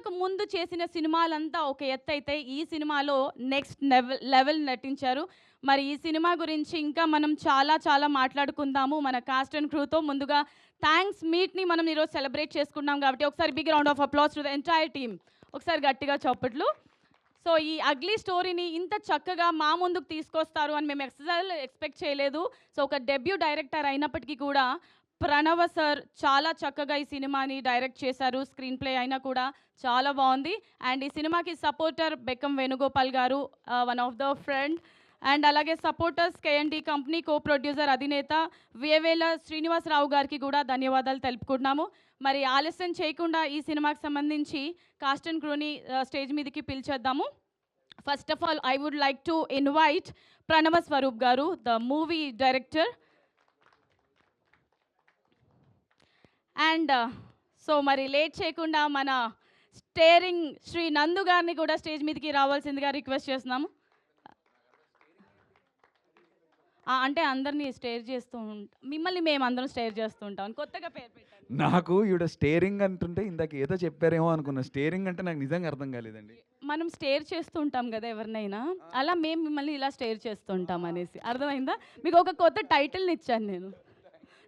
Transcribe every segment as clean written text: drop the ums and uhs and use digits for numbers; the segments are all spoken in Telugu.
ఇంతకు ముందు చేసిన సినిమాలంతా ఒక ఎత్తు అయితే ఈ సినిమాలో నెక్స్ట్ లెవెల్ నటించారు. మరి ఈ సినిమా గురించి ఇంకా మనం చాలా చాలా మాట్లాడుకుందాము మన కాస్ట్ అండ్ క్రూతో. ముందుగా థ్యాంక్స్ మీట్ని మనం ఈరోజు సెలబ్రేట్ చేసుకున్నాం కాబట్టి ఒకసారి big round of applause to the entire team. ఒకసారి గట్టిగా చప్పట్లు. సో ఈ అగ్లీ స్టోరీని ఇంత చక్కగా మా ముందుకు తీసుకొస్తారు అని మేము అసలు ఎక్స్పెక్ట్ చేయలేదు. సో ఒక డెబ్యూ డైరెక్టర్ అయినప్పటికీ కూడా ప్రణవ సార్ చాలా చక్కగా ఈ సినిమాని డైరెక్ట్ చేశారు. స్క్రీన్ ప్లే అయినా కూడా చాలా బాగుంది. అండ్ ఈ సినిమాకి సపోర్టర్ బెక్కం వేణుగోపాల్ గారు, one of the friend. And అలాగే సపోర్టర్స్ కేఎన్డి కంపెనీ కో ప్రొడ్యూసర్ అధినేత వేవేల శ్రీనివాసరావు గారికి కూడా ధన్యవాదాలు తెలుపుకుంటున్నాము. మరి ఆలస్యం చేయకుండా ఈ సినిమాకి సంబంధించి కాస్ట్ అండ్ క్రూని స్టేజ్ మీదకి పిలిచేద్దాము. First of all I would like to invite Pranava Swaroop గారు, the movie director. And so మరి లేట్ చేయకుండా మన స్టేరింగ్ శ్రీ నందు గారిని కూడా స్టేజ్ మీదకి రావాల్సిందిగా రిక్వెస్ట్ చేస్తున్నాము. అంటే అందరినీ స్టేర్ చేస్తూ ఉంటాం, మిమ్మల్ని మేము అందరం స్టేర్ చేస్తూ ఉంటాం. కొత్తగా పేరు పెట్టారు నాకు ఈవిడ స్టేరింగ్ అంటుంటే ఇందాక ఏదో చెప్పారేమో అనుకున్నా. స్టేరింగ్ అంటే నాకు నిజంగా అర్థం కాలేదండి. మనం స్టేర్ చేస్తూ ఉంటాం కదా ఎవరినైనా, అలా మేము మిమ్మల్ని ఇలా స్టేర్ చేస్తూ ఉంటాం అనేసి. అర్థమైందా? మీకు ఒక కొత్త టైటిల్ని ఇచ్చాను నేను.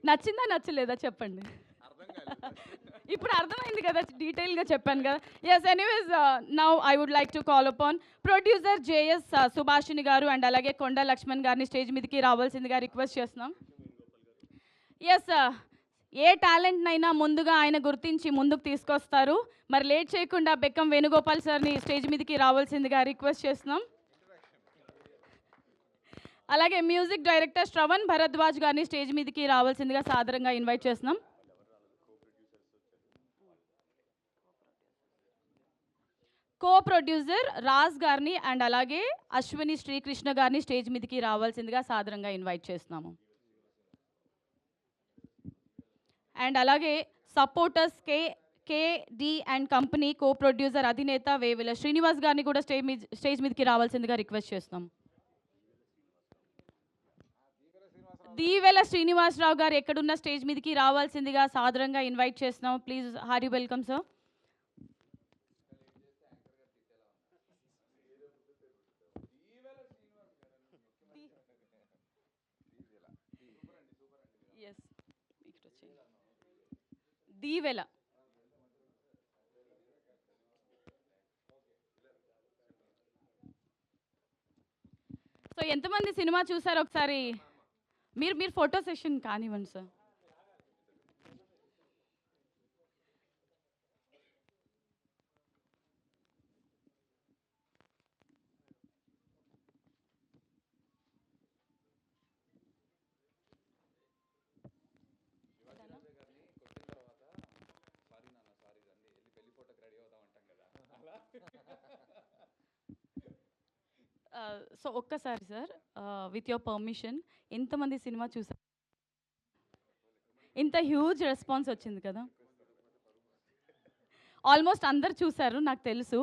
నచ్చిందా నచ్చలేదా చెప్పండి. ఇప్పుడు అర్థమైంది కదా, డీటెయిల్గా చెప్పాను కదా. Yes, anyways now I would like to call upon producer J S Subhashini గారు అండ్ అలాగే కొండ లక్ష్మణ్ గారిని స్టేజ్ మీదకి రావాల్సిందిగా రిక్వెస్ట్ చేస్తున్నాం. ఎస్, ఏ టాలెంట్నైనా ముందుగా ఆయన గుర్తించి ముందుకు తీసుకొస్తారు. మరి లేట్ చేయకుండా బెక్కం వేణుగోపాల్ సార్ని స్టేజ్ మీదకి రావాల్సిందిగా రిక్వెస్ట్ చేస్తున్నాం. అలాగే మ్యూజిక్ డైరెక్టర్ శ్రవణ్ భరద్వాజ్ గారిని స్టేజ్ మీదకి రావాల్సిందిగా సాదరంగా ఇన్వైట్ చేస్తున్నాం. కో ప్రొడ్యూసర్ రాజ్ గారిని అండ్ అలాగే అశ్విని శ్రీకృష్ణ గారిని స్టేజ్ మీదకి రావాల్సిందిగా సాదరంగా ఇన్వైట్ చేస్తున్నాము. అండ్ అలాగే సపోర్టర్స్ కేడి అండ్ కంపెనీ కో ప్రొడ్యూసర్ అధినేత వేవేల శ్రీనివాస్ గారిని కూడా స్టేజ్ మీదకి రావాల్సిందిగా రిక్వెస్ట్ చేస్తున్నాం. దీవెల శ్రీనివాసరావు గారు ఎక్కడున్న స్టేజ్ మీదకి రావాల్సిందిగా సాదరంగా ఇన్వైట్ చేస్తున్నాం. Please Harry welcome sir. దీవెల. సో ఎంతమంది సినిమా చూసారు ఒకసారి మీరు ఫోటో సెషన్ కానివ్వండి సార్. సో ఒక్కసారి సార్, విత్ యువర్ పర్మిషన్, ఎంతమంది సినిమా చూసారు? ఇంత హ్యూజ్ రెస్పాన్స్ వచ్చింది కదా. ఆల్మోస్ట్ అందరు చూశారు నాకు తెలుసు.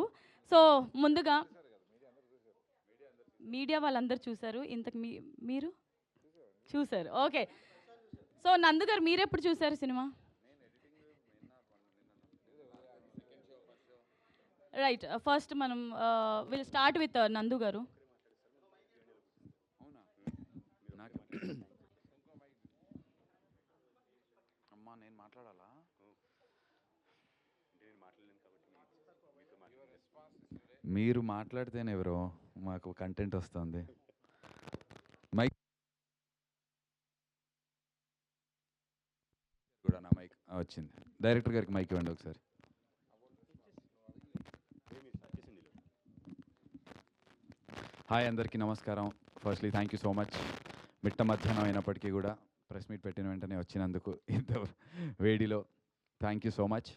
సో ముందుగా మీడియా వాళ్ళందరూ చూశారు. ఇంతకు మీరు చూశారు. ఓకే. సో నందు గారు మీరు ఎప్పుడు చూశారు సినిమా? రైట్, ఫస్ట్ మనం విల్ స్టార్ట్ విత్ నందు గారు. అమ్మా నేను మాట్లాడాలా? మీరు మాట్లాడితేనే ఎవరో మాకు కంటెంట్ వస్తుంది. మైక్ కూడా నా మైక్ వచ్చింది. డైరెక్టర్ గారికి మైక్ ఇవ్వండి ఒకసారి. హాయ్, అందరికీ నమస్కారం. Firstly thank you so much. మిట్ట మధ్యాహ్నం అయినప్పటికీ కూడా ప్రెస్ మీట్ పెట్టిన వెంటనే వచ్చినందుకు ఇంత వేడిలో థ్యాంక్ యూ సో మచ్.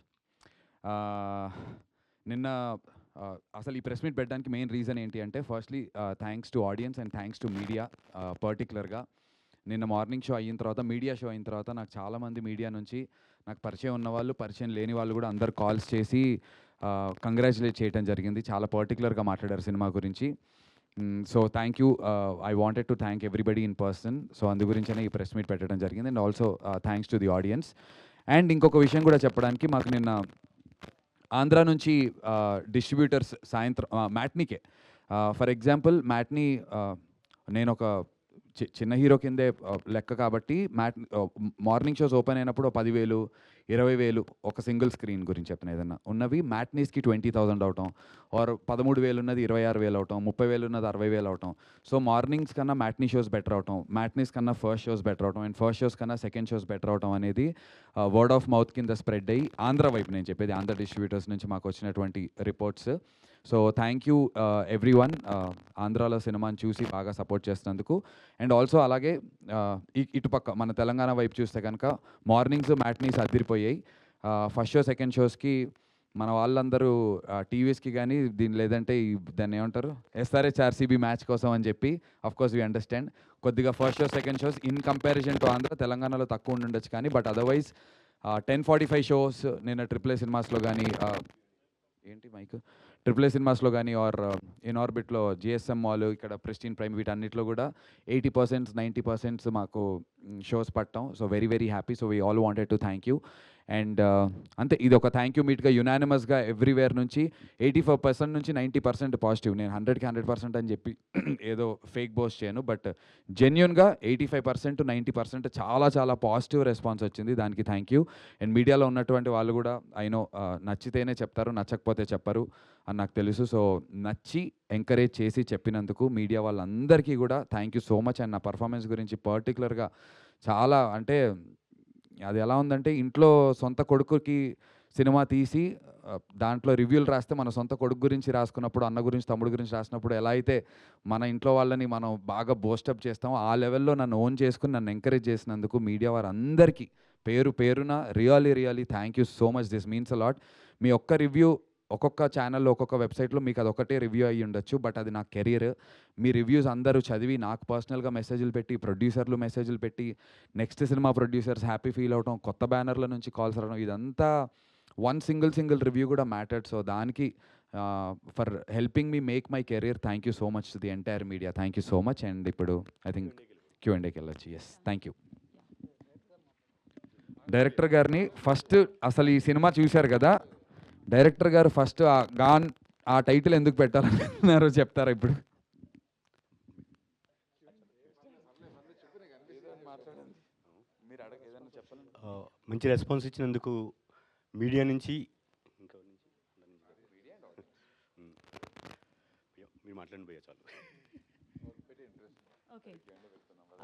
నిన్న అసలు ఈ ప్రెస్ మీట్ పెట్టడానికి మెయిన్ రీజన్ ఏంటి అంటే, firstly thanks to audience and thanks to media. పర్టికులర్గా నిన్న మార్నింగ్ షో అయిన తర్వాత, మీడియా షో అయిన తర్వాత నాకు చాలామంది మీడియా నుంచి నాకు పరిచయం ఉన్నవాళ్ళు, పరిచయం లేని వాళ్ళు కూడా అందరు కాల్స్ చేసి కంగ్రాచులేట్ చేయడం జరిగింది. చాలా పర్టికులర్గా మాట్లాడారు సినిమా గురించి. So thank you. I wanted to thank everybody in person. So అందు గురించనే ఈ ప్రెస్ మీట్ పెట్టడం జరిగింది. And also thanks to the audience. And ఇంకొక విషయం కూడా చెప్పడానికి, మాకు నిన్న ఆంధ్ర నుంచి డిస్ట్రిబ్యూటర్స్ సాయంత్రం మ్యాట్నీకే ఫర్ ఎగ్జాంపుల్ మ్యాట్నీ నేను ఒక చిన్న హీరో కిందే లెక్క కాబట్టి మార్నింగ్ షోస్ ఓపెన్ అయినప్పుడు 10,000 20,000 ఒక సింగిల్ స్క్రీన్ గురించి చెప్తున్నా ఏదన్నా ఉన్నవి మ్యాట్నీస్కి 20,000 అవటం ఆర్ 13,000 ఉన్నది 26,000 అవటం 30,000 ఉన్నది 60,000 అవటం సో మార్నింగ్స్ కన్నా మ్యాట్నీ షోస్ బెటర్ అవటం మ్యాట్నీస్ కన్నా ఫస్ట్ షోస్ బెటర్ అవటం అండ్ ఫస్ట్ షోస్ కన్నా సెకండ్ షోస్ బెటర్ అవటం అనేది వర్డ్ ఆఫ్ మౌత్ కింద స్ప్రెడ్ అయ్యి ఆంధ్ర వైపు నేను చెప్పేది ఆంధ్ర డిస్ట్రిబ్యూటర్స్ నుంచి మాకు వచ్చినటువంటి reports so thank you every one ఆంధ్రాలో సినిమాని చూసి బాగా సపోర్ట్ చేసినందుకు అండ్ ఆల్సో అలాగే ఇటుపక్క మన తెలంగాణ వైపు చూస్తే కనుక మార్నింగ్స్ మ్యాట్నీస్ అదిరిపోయాయి ఫస్ట్ షో సెకండ్ షోస్కి మన వాళ్ళందరూ టీవీస్కి కానీ లేదంటే దాన్ని ఏమంటారు ఎస్ఆర్హెచ్ ఆర్సీబీ మ్యాచ్ కోసం అని చెప్పి కోర్స్ వీ అండర్స్టాండ్ కొద్దిగా first show second shows in comparison to Andhra తెలంగాణలో తక్కువ ఉండొచ్చు కానీ బట్ అదర్వైజ్ 10:45 షోస్ నిన్న AAA సినిమాస్లో కానీ ఏంటి మైక్ AAA సినిమాస్లో కానీ ఆర్ ఇన్ ఆర్బిట్లో జిఎస్ఎం మాల్ ఇక్కడ ప్రెస్టీన్ ప్రైమ్ వీటన్నిటిలో కూడా 80% 90% మాకు షోస్ పట్టాం so very very happy so we all wanted to thank you and అంతే ఇది ఒక థ్యాంక్ యూ మీట్గా యునానిమస్గా ఎవ్రీవేర్ నుంచి 85% నుంచి 90% పాజిటివ్ నేను 100కి 100% అని చెప్పి ఏదో ఫేక్ బోస్ట్ చేయను బట్ జెన్యున్గా 85% to 90% చాలా చాలా పాజిటివ్ రెస్పాన్స్ వచ్చింది దానికి థ్యాంక్ యూ అండ్ మీడియాలో ఉన్నటువంటి వాళ్ళు కూడా అయినో నచ్చితేనే చెప్తారు నచ్చకపోతే చెప్పరు అని నాకు తెలుసు సో నచ్చి ఎంకరేజ్ చేసి చెప్పినందుకు మీడియా వాళ్ళందరికీ కూడా thank you so much and నా పర్ఫార్మెన్స్ గురించి పర్టికులర్గా చాలా అంటే అది ఎలా ఉందంటే ఇంట్లో సొంత కొడుకుకి సినిమా తీసి దాంట్లో రివ్యూలు రాస్తే మన సొంత కొడుకు గురించి రాసుకున్నప్పుడు అన్న గురించి తమ్ముడు గురించి రాసినప్పుడు ఎలా అయితే మన ఇంట్లో వాళ్ళని మనం బాగా బూస్టప్ చేస్తామో ఆ లెవెల్లో నన్ను ఓన్ చేసుకుని నన్ను ఎంకరేజ్ చేసినందుకు మీడియా వారందరికీ పేరు పేరున really thank you so much this means a lot మీ ఒక్క రివ్యూ ఒక్కొక్క ఛానల్లో ఒక్కొక్క వెబ్సైట్లో మీకు అది ఒకటే రివ్యూ అయ్యి ఉండొచ్చు బట్ అది నా కెరీర్ మీ రివ్యూస్ అందరూ చదివి నాకు పర్సనల్గా మెసేజ్లు పెట్టి ప్రొడ్యూసర్లు మెసేజ్లు పెట్టి next cinema producers happy feel అవటం కొత్త బ్యానర్ల నుంచి కాల్స్ రావడం ఇదంతా వన్ సింగిల్ రివ్యూ కూడా మ్యాటర్డ్ సో దానికి for helping me make my career thank you so much to the entire media thank you so much and ఇప్పుడు ఐ థింక్ Q&Aకి వెళ్ళొచ్చు ఎస్ థ్యాంక్ యూ డైరెక్టర్ గారిని ఫస్ట్ అసలు ఈ సినిమా చూశారు కదా డైరెక్టర్ గారు ఫస్ట్ గాన్ ఆ టైటిల్ ఎందుకు పెట్టాలనుకున్నారో చెప్తారా ఇప్పుడు మంచి రెస్పాన్స్ ఇచ్చినందుకు మీడియా నుంచి మీరు మాట్లాడిన పోయా చాలు ఓకే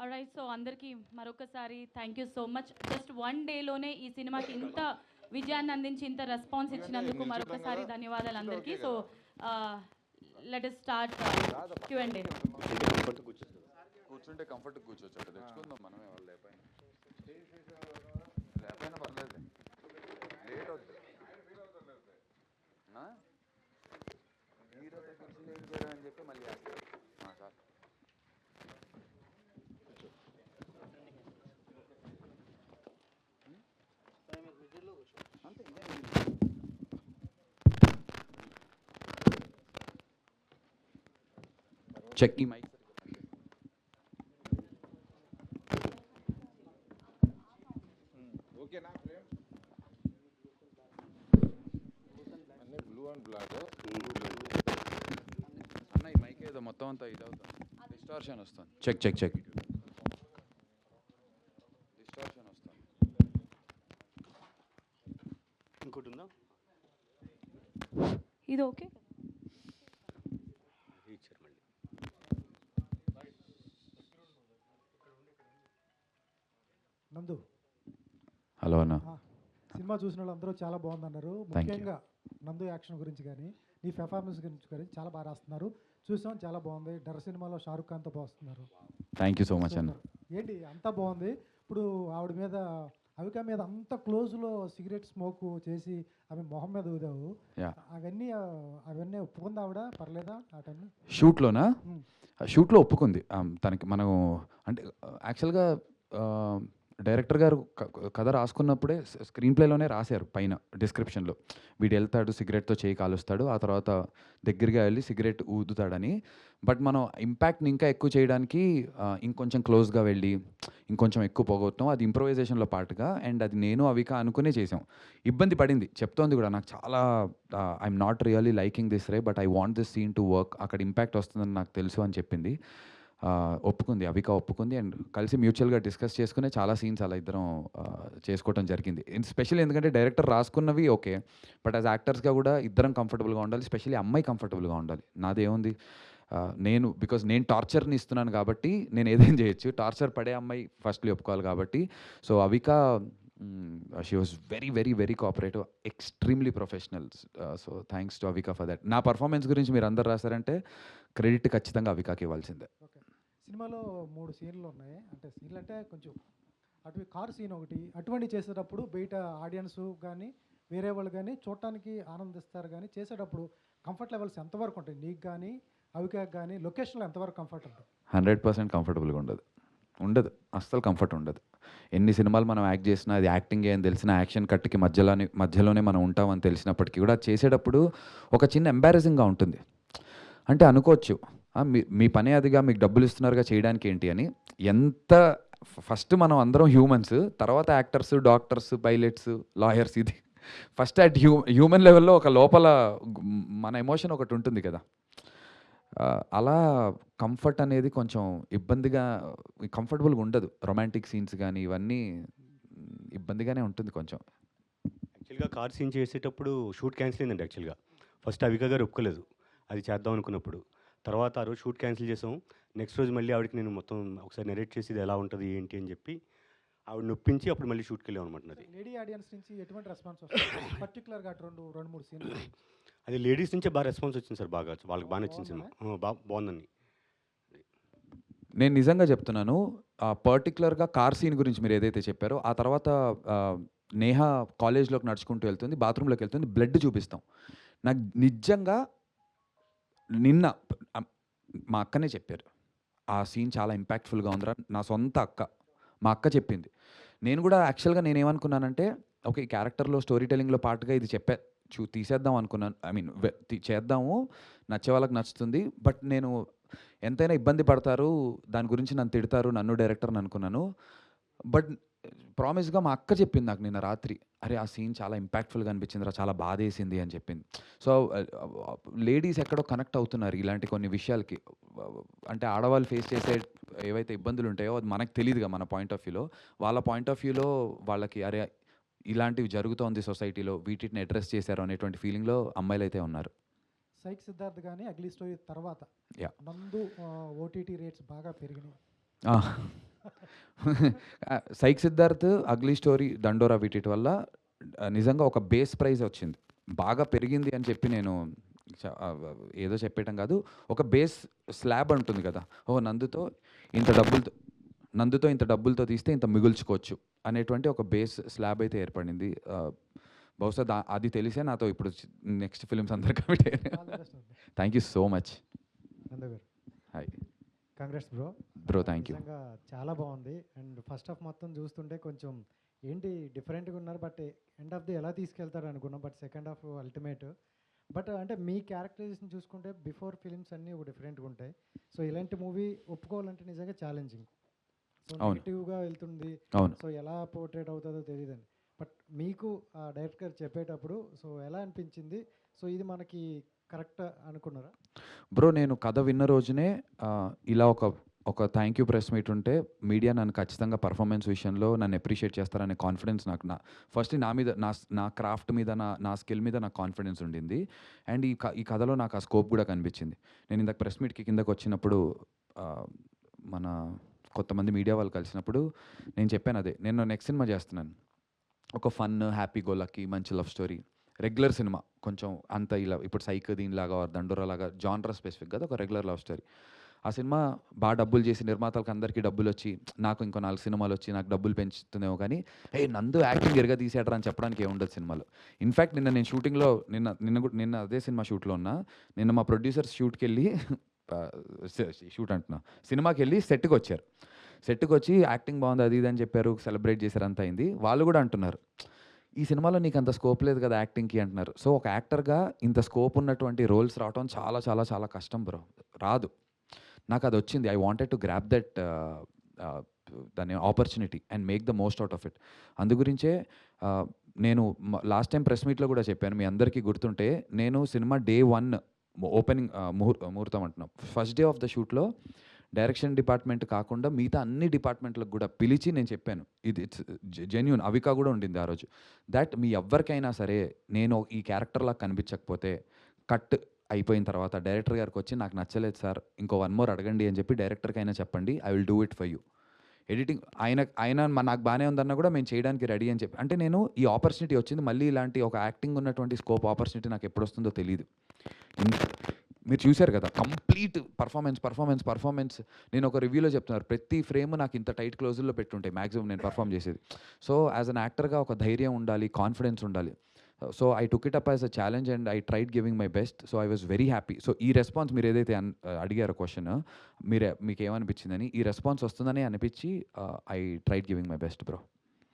ఆల్రైట్ సో అందరికీ మరొకసారి thank you so much just 1 డేలోనే ఈ సినిమాకి ఇంత విజయాన్ని అందించి ఇంత రెస్పాన్స్ ఇచ్చినందుకు మరొకసారి ధన్యవాదాలు అందరికీ so let us start Q&A కూర్చుంటే కంఫర్ట్ కూర్చోవచ్చు తెచ్చుకుందాం మనమే వాళ్ళు లేపైనా పర్లేదు లేట్ అవుతుంది హీరో లేట్ చేయడం అని చెప్పి మళ్ళీ సార్ చెక్ ఈ మైక్ ఓకేనా ఫ్రేమ్ అన్నీ బ్లూ అండ్ బ్లాక్ అన్న ఈ మైక్ ఏదో మొత్తం అంతా ఇది అవుతుంది డిస్టార్షన్ వస్తుంది చెక్ డిస్టార్షన్ వస్తుంది ఇంకోటి ఉందా ఇది ఓకే ఇచ్చారు మళ్ళీ నందు హలో అన్న సినిమా చూసిన వాళ్ళు అందరూ చాలా బాగుందన్నారు Thank you. ముఖ్యంగా నందు యాక్షన్ గురించి కానీ నీ పెర్ఫార్మెన్స్ గురించి కానీ చాలా బాగా రాస్తున్నారు చూసాం చాలా బాగుంది డర్ సినిమాలో షారుఖ్ ఖాన్తో పోస్తున్నారు థ్యాంక్ యూ సో మచ్ అన్న ఏంటి అంతా బాగుంది ఇప్పుడు ఆవిడ మీద అవిక మీద అంత క్లోజ్లో సిగరెట్ స్మోక్ చేసి ఆమె మొహం మీద ఊదావు Yeah. అవన్నీ ఒప్పుకుంది ఆవిడ పర్లేదా ఆ టైంలో షూట్లోనా షూట్లో ఒప్పుకుంది తనకి మనం అంటే యాక్చువల్గా డైరెక్టర్ గారు కథ రాసుకున్నప్పుడే స్క్రీన్ ప్లేలోనే రాశారు పైన డిస్క్రిప్షన్లో, వీడు వెళ్తాడు సిగరెట్తో చేయి కాలుస్తాడు, ఆ తర్వాత దగ్గరగా వెళ్ళి సిగరెట్ ఊదుతాడని. బట్ మనం ఇంపాక్ట్ని ఇంకా ఎక్కువ చేయడానికి ఇంకొంచెం క్లోజ్గా వెళ్ళి ఇంకొంచెం ఎక్కువ పోగొట్టాం. అది ఇంప్రొవైజేషన్లో పార్ట్గా, అండ్ అది నేను అవిక అనుకునే చేసాం. ఇబ్బంది పడింది, చెప్తోంది కూడా నాకు చాలా, I'm not really liking this ray but I want this scene to work, అక్కడ ఇంపాక్ట్ వస్తుందని నాకు తెలుసు అని చెప్పింది. ఒప్పుకుంది, అవిక ఒప్పుకుంది. అండ్ కలిసి మ్యూచువల్గా డిస్కస్ చేసుకునే చాలా సీన్స్ అలా ఇద్దరం చేసుకోవడం జరిగింది. స్పెషల్లీ ఎందుకంటే డైరెక్టర్ రాసుకున్నవి ఓకే, బట్ యాజ్ యాక్టర్స్గా కూడా ఇద్దరం కంఫర్టబుల్గా ఉండాలి, స్పెషల్లీ అమ్మాయి కంఫర్టబుల్గా ఉండాలి. నాదేముంది, నేను టార్చర్ని ఇస్తున్నాను కాబట్టి నేను ఏదైనా చేయొచ్చు, టార్చర్ పడే అమ్మాయి ఫస్ట్లీ ఒప్పుకోవాలి కాబట్టి. So Avika she was very very very cooperative, extremely professional. So thanks to Avika for that. నా పర్ఫార్మెన్స్ గురించి మీరు అందరు రాశారంటే క్రెడిట్ ఖచ్చితంగా అవికాకి ఇవ్వాల్సిందే. ఓకే, సినిమాలో 3 సీన్లు ఉన్నాయి. అంటే సీన్లు అంటే కొంచెం అటు కారు సీన్ ఒకటి, అటువంటి చేసేటప్పుడు బయట ఆడియన్స్ కానీ వేరే వాళ్ళు కానీ చూడటానికి ఆనందిస్తారు, కానీ చేసేటప్పుడు కంఫర్ట్ లెవెల్స్ ఎంతవరకు ఉంటాయి నీకు కానీ అవికాకి కానీ? లొకేషన్లో ఎంతవరకు కంఫర్ట్ ఉంటుంది? 100% కంఫర్టబుల్గా ఉండదు, అస్సలు కంఫర్ట్ ఉండదు. ఎన్ని సినిమాలు మనం యాక్ట్ చేసినా అది యాక్టింగే అని తెలిసిన, యాక్షన్ కట్కి మధ్యలోనే మనం ఉంటామని తెలిసినప్పటికీ కూడా చేసేటప్పుడు ఒక చిన్న ఎంబారసింగ్గా ఉంటుంది. అంటే అనుకోవచ్చు మీ పనే అదిగా, మీకు డబ్బులు ఇస్తున్నారుగా చేయడానికి ఏంటి అని. ఎంత ఫస్ట్ మనం అందరం హ్యూమన్స్, తర్వాత యాక్టర్స్, డాక్టర్స్, పైలట్స్, లాయర్స్. ఇది ఫస్ట్ అట్ హ్యూమన్ లెవెల్లో ఒక లోపల మన ఎమోషన్ ఒకటి ఉంటుంది కదా. అలా కంఫర్ట్ అనేది కొంచెం ఇబ్బందిగా, కంఫర్టబుల్గా ఉండదు. రొమాంటిక్ సీన్స్ కానీ ఇవన్నీ ఇబ్బందిగానే ఉంటుంది కొంచెం. యాక్చువల్గా కార్ సీన్ చేసేటప్పుడు షూట్ క్యాన్సిల్ అయిందండి. యాక్చువల్గా ఫస్ట్ అవిక గారు ఒప్పుకోలేదు అది చేద్దాం అనుకున్నప్పుడు. తర్వాత ఆ రోజు షూట్ క్యాన్సిల్ చేసాం. నెక్స్ట్ రోజు మళ్ళీ ఆవిడకి నేను మొత్తం ఒకసారి నెరేట్ చేసి ఇది ఎలా ఉంటుంది ఏంటి అని చెప్పి ఆవిడ నొప్పించి అప్పుడు మళ్ళీ షూట్కి వెళ్ళాం అనమాట. అది లేడీ ఆడియన్స్ నుంచి ఎటువంటి రెస్పాన్స్ వస్తుంది పర్టికులర్గా? 2-3 సీన్లు అది లేడీస్ నుంచే బాగా రెస్పాన్స్ వచ్చింది సార్. బాగా వాళ్ళకి బాగా నచ్చింది సినిమా, బాగుందని. నేను నిజంగా చెప్తున్నాను, పర్టికులర్గా కార్ సీన్ గురించి మీరు ఏదైతే చెప్పారో, ఆ తర్వాత నేహ కాలేజ్లోకి నడుచుకుంటూ వెళ్తుంది, బాత్రూంలోకి వెళ్తుంది, బ్లడ్ చూపిస్తాం. నాకు నిజంగా నిన్న మా అక్కనే చెప్పారు, ఆ సీన్ చాలా ఇంపాక్ట్ఫుల్గా ఉందిరా. నా సొంత అక్క, మా అక్క చెప్పింది. నేను కూడా యాక్చువల్గా నేనేమనుకున్నానంటే, ఓకే ఈ క్యారెక్టర్లో స్టోరీ టెల్లింగ్లో పార్ట్గా ఇది తీసేద్దాం అనుకున్నాను. ఐ మీన్ చేద్దాము, నచ్చే వాళ్ళకి నచ్చుతుంది, బట్ నేను ఎంతైనా ఇబ్బంది పడతారు, దాని గురించి నన్ను తిడతారు, నన్ను డైరెక్టర్ని అనుకున్నాను. బట్ ప్రామిస్గా మా అక్క చెప్పింది నాకు నిన్న రాత్రి, అరే ఆ సీన్ చాలా ఇంపాక్ట్ఫుల్గా అనిపించిందిరా, చాలా బాధ వేసింది అని చెప్పింది. సో లేడీస్ ఎక్కడో కనెక్ట్ అవుతున్నారు ఇలాంటి కొన్ని విషయాలకి. అంటే ఆడవాళ్ళు ఫేస్ చేసే ఏవైతే ఇబ్బందులు ఉంటాయో అది మనకు తెలియదుగా మన పాయింట్ ఆఫ్ వ్యూలో. వాళ్ళ పాయింట్ ఆఫ్ వ్యూలో వాళ్ళకి అరే ఇలాంటివి జరుగుతోంది సొసైటీలో, వీటిని అడ్రస్ చేశారు అనేటువంటి ఫీలింగ్లో అమ్మాయిలు అయితే ఉన్నారు. సైక్ సిద్ధార్థ్ కానీ అగ్లీ స్టోరీ తర్వాత నందు ఓటీటీ రేట్స్ బాగా పెరిగినాయి. సైక్ సిద్ధార్థ్, అగ్లీ స్టోరీ, దండోరా వీటి వల్ల నిజంగా ఒక బేస్ ప్రైజ్ వచ్చింది, బాగా పెరిగింది అని చెప్పి నేను ఏదో చెప్పేయటం కాదు. ఒక బేస్ స్లాబ్ ఉంటుంది కదా, నందుతో ఇంత డబ్బులతో తీస్తే ఇంత మిగుల్చుకోవచ్చు అనేటువంటి ఒక బేస్ స్లాబ్ అయితే ఏర్పడింది. బహుశా అది తెలిసే నాతో ఇప్పుడు నెక్స్ట్ ఫిలిమ్స్ అందరు కమిట్ అయ్యారు. Thank you so much. Hi, congrats bro. Thank you. చాలా బాగుంది. అండ్ ఫస్ట్ హాఫ్ మొత్తం చూస్తుంటే కొంచెం ఏంటి డిఫరెంట్గా ఉన్నారు, బట్ ఎండ్ ఆఫ్ ది ఎలా తీసుకెళ్తారు అనుకున్నాం, but second half ultimate. But అంటే మీ క్యారెక్టరైజేషన్ చూసుకుంటే బిఫోర్ ఫిలిమ్స్ అన్నీ ఒక డిఫరెంట్గా ఉంటాయి. సో ఇలాంటి మూవీ ఒప్పుకోవాలంటే నిజంగా ఛాలెంజింగ్. సో నెగిటివ్గా వెళ్తుంది, సో ఎలా పోర్ట్రేట్ అవుతుందో తెలియదండి. బట్ మీకు ఆ డైరెక్టర్ చెప్పేటప్పుడు సో ఎలా అనిపించింది? సో ఇది మనకి కరెక్ట్ అనుకున్నారా? బ్రో నేను కథ విన్న రోజునే ఇలా ఒక థ్యాంక్ యూ ప్రెస్ మీట్ ఉంటే మీడియా నన్ను ఖచ్చితంగా పర్ఫార్మెన్స్ విషయంలో నన్ను అప్రిషియేట్ చేస్తారనే కాన్ఫిడెన్స్ నాకు ఫస్ట్ నా మీద నా క్రాఫ్ట్ మీద నా స్కిల్ మీద నాకు కాన్ఫిడెన్స్ ఉండింది. అండ్ ఈ కథలో నాకు ఆ స్కోప్ కూడా కనిపించింది. నేను ఇందాక ప్రెస్ మీట్కి కిందకు వచ్చినప్పుడు మన కొంతమంది మీడియా వాళ్ళు కలిసినప్పుడు నేను చెప్పాను అదే, నేను నెక్స్ట్ సినిమా చేస్తున్నాను, ఒక ఫన్ హ్యాపీ గో లక్కీ మంచి లవ్ స్టోరీ, రెగ్యులర్ సినిమా, కొంచెం అంత ఇలా ఇప్పుడు సైక్ దీనిలాగా దండోరా లాగా జానర్ స్పెసిఫిక్ కదా, ఒక రెగ్యులర్ లవ్ స్టోరీ. ఆ సినిమా బాగా డబ్బులు చేసి నిర్మాతలకు అందరికీ డబ్బులు వచ్చి నాకు ఇంకో 4 సినిమాలు వచ్చి నాకు డబ్బులు పెంచుతుందేమో, కానీ నందు యాక్టింగ్ ఎరగా తీసేటరా అని చెప్పడానికి ఏముండదు సినిమాలో. ఇన్ఫ్యాక్ట్ నేను షూటింగ్లో నిన్న అదే సినిమా షూట్లో ఉన్నా. నిన్న మా ప్రొడ్యూసర్స్ షూట్కి వెళ్ళి సినిమాకి వెళ్ళి సెట్కి వచ్చారు. సెట్కి వచ్చి యాక్టింగ్ బాగుంది అది ఇది అని చెప్పారు, సెలబ్రేట్ చేశారు, అంత అయింది. వాళ్ళు కూడా అంటున్నారు, ఈ సినిమాలో నీకు అంత స్కోప్ లేదు కదా యాక్టింగ్కి అంటున్నారు. సో ఒక యాక్టర్గా ఇంత స్కోప్ ఉన్నటువంటి రోల్స్ రావడం చాలా చాలా చాలా కష్టం బ్రో. రాదు. నాకు అది వచ్చింది. I wanted to grab that దాని opportunity and make the most out of it. అందుగురించే నేను లాస్ట్ టైం ప్రెస్ మీట్లో కూడా చెప్పాను, మీ అందరికీ గుర్తుంటే, నేను సినిమా డే 1 ఓపెనింగ్ ముహూర్తం అంటున్నాం, ఫస్ట్ డే ఆఫ్ ద షూట్లో డైరెక్షన్ డిపార్ట్మెంట్ కాకుండా మిగతా అన్ని డిపార్ట్మెంట్లకు కూడా పిలిచి నేను చెప్పాను, ఇది ఇట్స్ జెన్యూన్. అవికా కూడా ఉండింది ఆ రోజు, దట్ మీ ఎవ్వరికైనా సరే నేను ఈ క్యారెక్టర్లా కనిపించకపోతే కట్ అయిపోయిన తర్వాత డైరెక్టర్ గారికి వచ్చి నాకు నచ్చలేదు సార్, ఇంకో 1 మోర్ అడగండి అని చెప్పి డైరెక్టర్కి అయినా చెప్పండి, I will do it for you. Editing ఆయన నాకు బాగానే ఉందన్నా కూడా మేము చేయడానికి రెడీ అని చెప్పి, అంటే నేను ఈ ఆపర్చునిటీ వచ్చింది, మళ్ళీ ఇలాంటి ఒక యాక్టింగ్ ఉన్నటువంటి స్కోప్ ఆపర్చునిటీ నాకు ఎప్పుడు వస్తుందో తెలియదు. మీరు చూశారు కదా, కంప్లీట్ పర్ఫార్మెన్స్. నేను ఒక రివ్యూలో చెప్తున్నారు, ప్రతి ఫ్రేమ్ నాకు ఇంత టైట్ క్లోజుల్లో పెట్టుంటాయి మ్యాక్సిమం నేను పర్ఫామ్ చేసేది. సో యాజ్ అన్ యాక్టర్గా ఒక ధైర్యం ఉండాలి, కాన్ఫిడెన్స్ ఉండాలి. So I took it up as a challenge and I tried giving my best. So I was very happy. So ఈ రెస్పాన్స్ మీరు ఏదైతే అడిగారో క్వశ్చన్, మీకు ఏమనిపించిందని, ఈ రెస్పాన్స్ వస్తుందని అనిపించి I tried giving my best bro.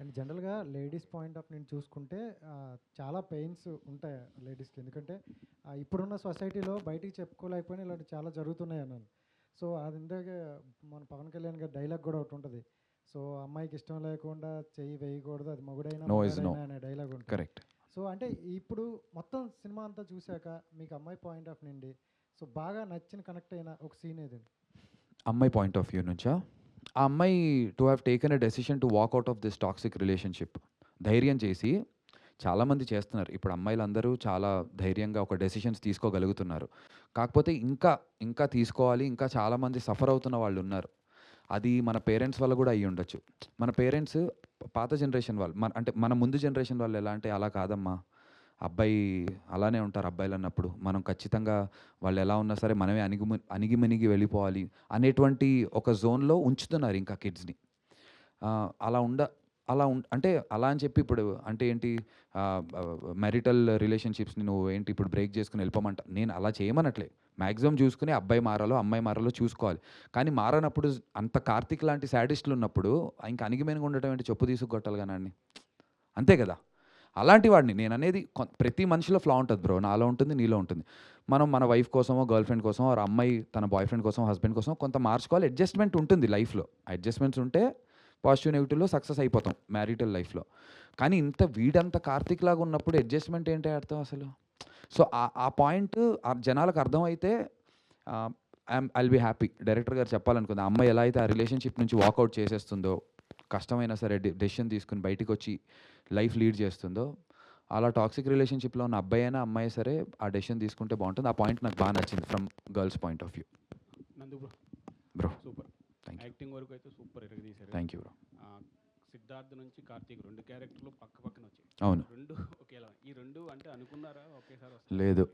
And జనరల్గా లేడీస్ పాయింట్ ఆఫ్ నేను చూసుకుంటే చాలా పెయిన్స్ ఉంటాయి లేడీస్కి, ఎందుకంటే ఇప్పుడున్న సొసైటీలో బయటికి చెప్పుకోలేకపోయినా ఇలాంటి చాలా జరుగుతున్నాయి అన్నాను. సో అది ఇందాక మన పవన్ కళ్యాణ్ గారి డైలాగ్ కూడా ఒకటి ఉంటుంది, సో అమ్మాయికి ఇష్టం లేకుండా చెయ్యి వేయకూడదు, అది మొగుడైనా No is no. అనే డైలాగ్ ఉంటుంది. కరెక్ట్. సో అంటే ఇప్పుడు మొత్తం సినిమా అంతా చూశాక మీకు అమ్మాయి పాయింట్ ఆఫ్ నుండి సో బాగా నచ్చిన కనెక్ట్ అయిన ఒక సీన్ ఏదండి? అమ్మాయి పాయింట్ ఆఫ్ వ్యూ నుంచా, ఆ అమ్మాయి to have taken a decision to walk out of this toxic relationship, ధైర్యం చేసి, చాలామంది చేస్తున్నారు ఇప్పుడు, అమ్మాయిలందరూ చాలా ధైర్యంగా ఒక డెసిషన్స్ తీసుకోగలుగుతున్నారు. కాకపోతే ఇంకా తీసుకోవాలి, ఇంకా చాలామంది సఫర్ అవుతున్న వాళ్ళు ఉన్నారు. అది మన పేరెంట్స్ వల్ల కూడా అయ్యి ఉండొచ్చు. మన పేరెంట్స్ పాత జనరేషన్ వాళ్ళు, అంటే మన ముందు జనరేషన్ వాళ్ళు ఎలా అంటే, అలా కాదమ్మా, అబ్బాయి అలానే ఉంటారు అబ్బాయిలు అన్నప్పుడు, మనం ఖచ్చితంగా వాళ్ళు ఎలా ఉన్నా సరే మనమే అణిగిమణిగి వెళ్ళిపోవాలి అనేటువంటి ఒక జోన్లో ఉంచుతున్నారు ఇంకా కిడ్స్ని. అంటే అలా అని చెప్పి ఇప్పుడు అంటే ఏంటి, మ్యారిటల్ రిలేషన్షిప్స్ని నువ్వు ఏంటి ఇప్పుడు బ్రేక్ చేసుకుని వెళ్ళిపోమంట, నేను అలా చేయమనట్లే. మ్యాక్సిమం చూసుకుని అబ్బాయి మారాలో అమ్మాయి మారాలో చూసుకోవాలి. కానీ మారనప్పుడు, అంత కార్తీక్ లాంటి శాడిస్టులు ఉన్నప్పుడు ఇంకా అణిగిమణిగి ఉండటం ఏంటి, చెప్పు తీసుకొట్టాలి కానీ, అంతే కదా. అలాంటి వాడిని నేను అనేది, ప్రతి మనిషిలో ఫ్లా ఉంటుంది బ్రో, నాలో ఉంటుంది, నీలో ఉంటుంది. మనం మన వైఫ్ కోసమో, గర్ల్ ఫ్రెండ్ కోసమో, ఆ అమ్మాయి తన బాయ్ ఫ్రెండ్ కోసం, హస్బెండ్ కోసం కొంత మార్చుకోవాలి. అడ్జస్ట్మెంట్ ఉంటుంది లైఫ్లో, అడ్జస్ట్మెంట్స్ ఉంటే పాజిటివ్ నెగిటివ్లో సక్సెస్ అయిపోతాం మ్యారిటల్ లైఫ్లో. కానీ వీడంత కార్తీక్ లాగా ఉన్నప్పుడు అడ్జస్ట్మెంట్ ఏంటి అర్థం అసలు. సో ఆ పాయింట్ ఆ జనాలకు అర్థమైతే ఐల్ బీ హ్యాపీ. డైరెక్టర్ గారు చెప్పాలనుకుంది, ఆ అమ్మాయి ఎలా అయితే ఆ రిలేషన్షిప్ నుంచి వాకౌట్ చేసేస్తుందో, కష్టమైనా సరే డెసిషన్ తీసుకుని బయటికి వచ్చి లైఫ్ లీడ్ చేస్తుందో, అలా టాక్సిక్ రిలేషన్షిప్లో ఉన్న అబ్బాయి అయినా అమ్మాయి సరే ఆ డెసిషన్ తీసుకుంటే బాగుంటుంది. ఆ పాయింట్ నాకు బాగా నచ్చింది from girls point of view. Nandu bro super, thank you. Acting వరకు అయితే సూపర్ ఎరగదీశారు. Thank you bro. సిద్ధార్థ్ నుంచి కార్తీక్ 2 క్యారెక్టర్లు పక్కన వచ్చాయి. అవును. 2 ఒకేలా, ఈ 2 అంటే అనుకున్నారా ఒకేసారి వస్తాయి? లేదు,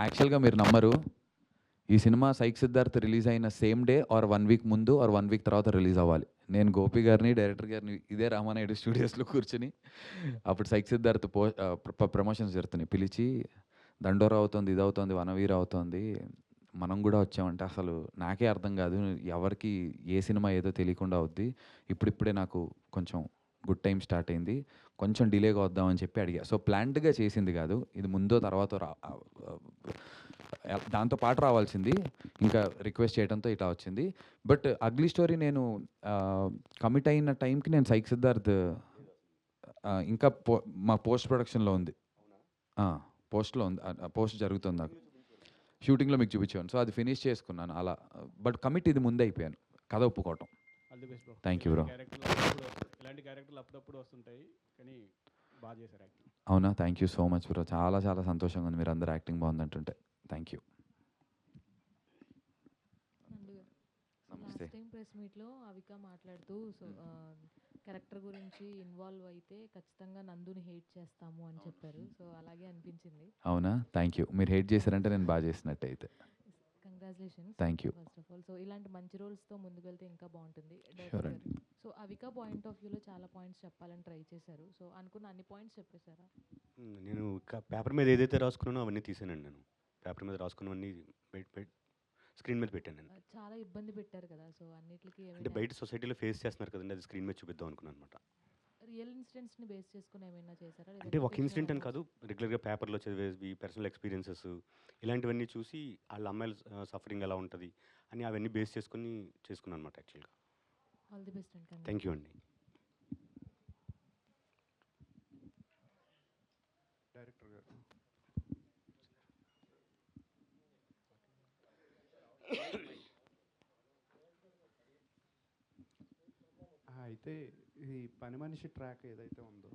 యాక్చువల్గా మీరు నమ్మరు, ఈ సినిమా సైక్ సిద్ధార్థ్ రిలీజ్ అయిన సేమ్ డే ఆర్ 1 వీక్ ముందు ఆర్ 1 వీక్ తర్వాత రిలీజ్ అవ్వాలి. నేను గోపి గారిని, డైరెక్టర్ గారిని ఇదే రామానాయుడు స్టూడియోస్లో కూర్చుని, అప్పుడు సైక్ సిద్ధార్థ్ ప్రమోషన్స్ జరుగుతున్నాయి, పిలిచి దండోరా అవుతుంది, ఇది అవుతుంది, వనవీర అవుతుంది, మనం కూడా వచ్చామంటే అసలు నాకే అర్థం కాదు, ఎవరికి ఏ సినిమా ఏదో తెలియకుండా అవుద్ది, ఇప్పుడిప్పుడే నాకు కొంచెం గుడ్ టైం స్టార్ట్ అయింది, కొంచెం డిలేగా వద్దామని చెప్పి అడిగా. సో ప్లాన్డ్గా చేసింది కాదు, ఇది ముందో తర్వాత దాంతో పాటు రావాల్సింది, ఇంకా రిక్వెస్ట్ చేయడంతో ఇట్లా వచ్చింది. బట్ అగ్లీ స్టోరీ నేను కమిట్ అయిన టైంకి నేను సైక్ సిద్ధార్థ్ ఇంకా మా పోస్ట్ ప్రొడక్షన్లో ఉంది, పోస్ట్లో ఉంది, పోస్ట్ జరుగుతుంది, నాకు షూటింగ్లో మీకు చూపించాను. సో అది ఫినిష్ చేసుకున్నాను అలా. బట్ కమిట్ ఇది ముందే అయిపోయాను, కథ ఒప్పుకోవటం. All the best bro. Thank you bro. ఇలాంటి క్యారెక్టర్లు అప్పుడప్పుడు వస్తుంటాయి, కానీ బాగా చేశారు యాక్టింగ్. అవునా, thank you so much bro. చాలా చాలా సంతోషంగా ఉంది మీరు అందరూ యాక్టింగ్ బాగుందంటుంటే. Thank you. నమస్తే. లాస్ట్ టైం ప్రెస్ మీట్లో అవిక మాట్లాడుతూ సో క్యారెక్టర్ గురించి ఇన్వాల్వ్ అయితే ఖచ్చితంగా నందుని హేట్ చేస్తాము అని చెప్పారు. సో అలాగే అనిపించింది. అవునా, థ్యాంక్ యూ. మీరు హేట్ చేశారంటే నేను బాగా చేసినట్టు అయితే. Congratulations. Thank you. First of all so ఇలాంటి మంచి రోల్స్తో ముందుకెళ్తే ఇంకా బాగుంటుంది. Sure అండి. సో అవిక పాయింట్ ఆఫ్ వ్యూలో చాలా పాయింట్స్ చెప్పాలని ట్రై చేశారు. సో అనుకున్న అన్ని పాయింట్స్ చెప్పేశారా? నేను పేపర్ మీద ఏదైతే రాసుకున్నానో అవన్నీ తీసానండి. నేను పేపర్ మీద రాసుకున్నవన్నీ స్క్రీన్ మీద పెట్టాను నేను. చాలా ఇబ్బంది పెట్టారు కదా! సో అన్నిట్లికి అంటే ఏమైనా బయట సొసైటీలో ఫేస్ చేస్తున్నారు కదండీ, అది స్క్రీన్ మీద చూపిద్దాం అనుకున్నాను అనమాట. రియల్ ఇన్సిడెంట్స్‌ని బేస్ చేసుకొని ఏమైనా చేశారా? అంటే లేదంటే ఒక ఫిక్షనల్ ఇన్సిడెంట్ అని అమౌంట్స్? కాదు, రెగ్యులర్‌గా పేపర్‌లో చదివేవి, పర్సనల్ ఎక్స్‌పీరియన్సెస్ ఇలాంటివన్నీ చూసి ఆళ్ళ అమ్మాయిల సఫరింగ్ ఎలా ఉంటది అని అవన్నీ బేస్ చేసుకొని చేసుకున్నాను అనమాట యాక్చువల్‌గా. All the best and thank you అండి. డైరెక్టర్ గారు అయితే ఈ పని మనిషి ట్రాక్ ఏదైతే ఉందో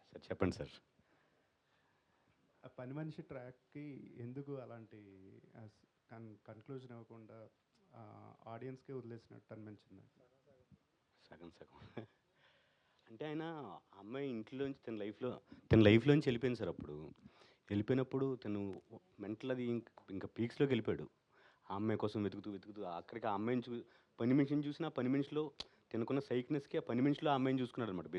సార్ చెప్పండి సార్. ఆ పని మనిషి ట్రాక్కి ఎందుకు అలాంటి కన్క్లూజన్ ఇవ్వకుండా ఆడియన్స్కే వదిలేసినట్టు అనిపించింది. సగం సగం అంటే ఆయన ఆ అమ్మాయి ఇంట్లోంచి తన లైఫ్లోంచి వెళ్ళిపోయింది సార్. అప్పుడు వెళ్ళిపోయినప్పుడు తను మెంటల్ అది ఇంకా పీక్స్లోకి వెళ్ళిపోయాడు. ఆ అమ్మాయి కోసం వెతుకుతూ అక్కడికి ఆ అమ్మాయిని పని మనిషిని చూసిన ఆ పని మనిషిలో తనకున్న సైక్నెస్కి ఆ పని మనిషిలో ఆ అమ్మాయిని చూసుకున్నాడు అనమాట.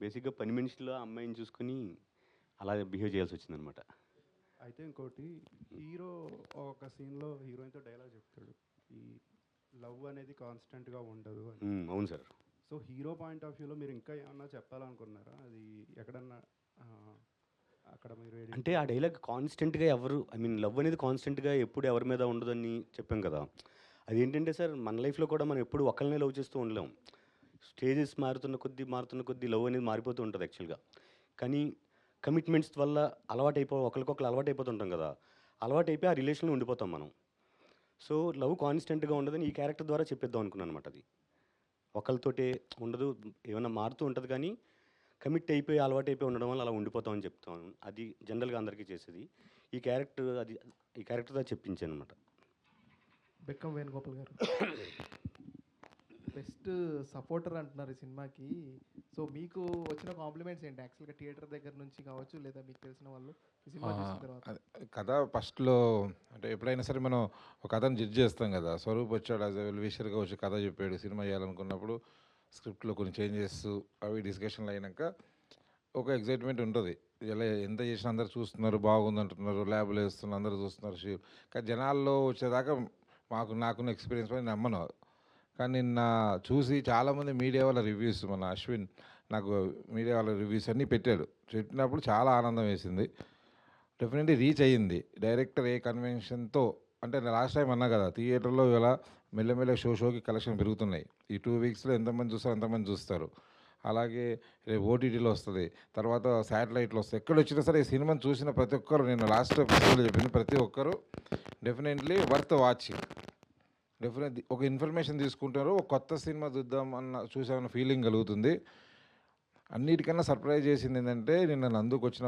బేసిక్గా పని మనిషిలో ఆ అమ్మాయిని చూసుకుని అలా బిహేవ్ చేయాల్సి వచ్చిందనమాట. అయితే ఇంకోటి, హీరో ఒక సీన్లో హీరోయిన్తో డైలాగ్ చెప్తాడు, ఈ లవ్ అనేది కాన్స్టెంట్గా ఉండదు అని. అవును sir. So hero point of వ్యూలో మీరు ఇంకా ఏమన్నా చెప్పాలనుకున్నారా? అది ఎక్కడన్నా అక్కడ మీరు అంటే ఆ డైలాగ్ కాన్స్టెంట్గా లవ్ అనేది కాన్స్టెంట్గా ఎప్పుడు ఎవరి మీద ఉండదని చెప్పాం కదా. అదేంటంటే సార్, మన లైఫ్లో కూడా మనం ఎప్పుడు ఒకరినే లవ్ చేస్తూ ఉండలేం. స్టేజెస్ మారుతున్న కొద్దీ లవ్ అనేది మారిపోతూ ఉంటుంది యాక్చువల్గా. కానీ కమిట్మెంట్స్ వల్ల ఒకరికొకరు అలవాటు అయిపోతుంటాం కదా. అలవాటు అయిపోయి ఆ రిలేషన్లో ఉండిపోతాం మనం. సో లవ్ కాన్స్టెంట్గా ఉండదని ఈ క్యారెక్టర్ ద్వారా చెప్పేద్దాం అనుకున్నాను అనమాట. అది ఒకరితోటే ఉండదు, ఏమైనా మారుతూ ఉంటుంది, కానీ కమిట్ అయిపోయి అలవాటు అయిపోయి ఉండడం వల్ల అలా ఉండిపోతామని చెప్తాను. అది జనరల్గా అందరికీ చేసేది. ఈ క్యారెక్టర్ ద్వారా చెప్పించాను అనమాట. బెక్కం వేణుగోపాల్ గారు బెస్ట్ సపోర్టర్ అంటున్నారు ఈ సినిమాకి. సో మీకు వచ్చిన కాంప్లిమెంట్స్ ఏంటి యాక్చువల్గా థియేటర్ దగ్గర నుంచి కావచ్చు, లేదా మీకు తెలిసిన వాళ్ళు ఈ సినిమా చూసిన తర్వాత? కథ ఫస్ట్లో అంటే ఎప్పుడైనా సరే మనం ఒక కథను జడ్జ్ చేస్తాం కదా. స్వరూప్ వచ్చాడు యాజ్ వెల్ విషర్గా వచ్చి కథ చెప్పాడు. సినిమా చేయాలనుకున్నప్పుడు స్క్రిప్ట్లో కొన్ని చేంజెస్ అవి డిస్కషన్లు అయినాక ఒక ఎగ్జైట్మెంట్ ఉంటుంది. ఇలా ఎంత చేసినా అందరు చూస్తున్నారు, బాగుంది అంటున్నారు, ల్యాబ్లో వేస్తున్నారు, అందరూ చూస్తున్నారు. కానీ జనాల్లో వచ్చేదాకా నాకున్న ఎక్స్పీరియన్స్ పై నమ్మను. కానీ నిన్న చూసి చాలామంది మీడియా వాళ్ళ రివ్యూస్, మన అశ్విన్ నాకు మీడియా వాళ్ళ రివ్యూస్ అన్నీ పెట్టినప్పుడు చాలా ఆనందం వేసింది. డెఫినెట్లీ రీచ్ అయ్యింది. డైరెక్టర్ ఏ కన్వెన్షన్తో, అంటే లాస్ట్ టైం అన్నా కదా, థియేటర్లో ఇలా మెల్లమెల్ల షోకి కలెక్షన్ పెరుగుతున్నాయి. ఈ 2 వీక్స్లో ఎంతమంది చూస్తారు అంతమంది చూస్తారు. అలాగే రేపు ఓటీటీలో వస్తుంది, తర్వాత శాటిలైట్లో వస్తుంది. ఎక్కడ వచ్చినా సరే ఈ సినిమాని చూసిన ప్రతి ఒక్కరు, నేను లాస్ట్ ఎపిసోడ్లో చెప్పింది, ప్రతి ఒక్కరు డెఫినెట్లీ వర్త్ వాచింగ్. డెఫినెట్లీ ఒక ఇన్ఫర్మేషన్ తీసుకుంటారు, ఒక కొత్త సినిమా చూసామన్న ఫీలింగ్ కలుగుతుంది. అన్నిటికన్నా సర్ప్రైజ్ చేసింది ఏంటంటే, నిన్న నందుకు వచ్చిన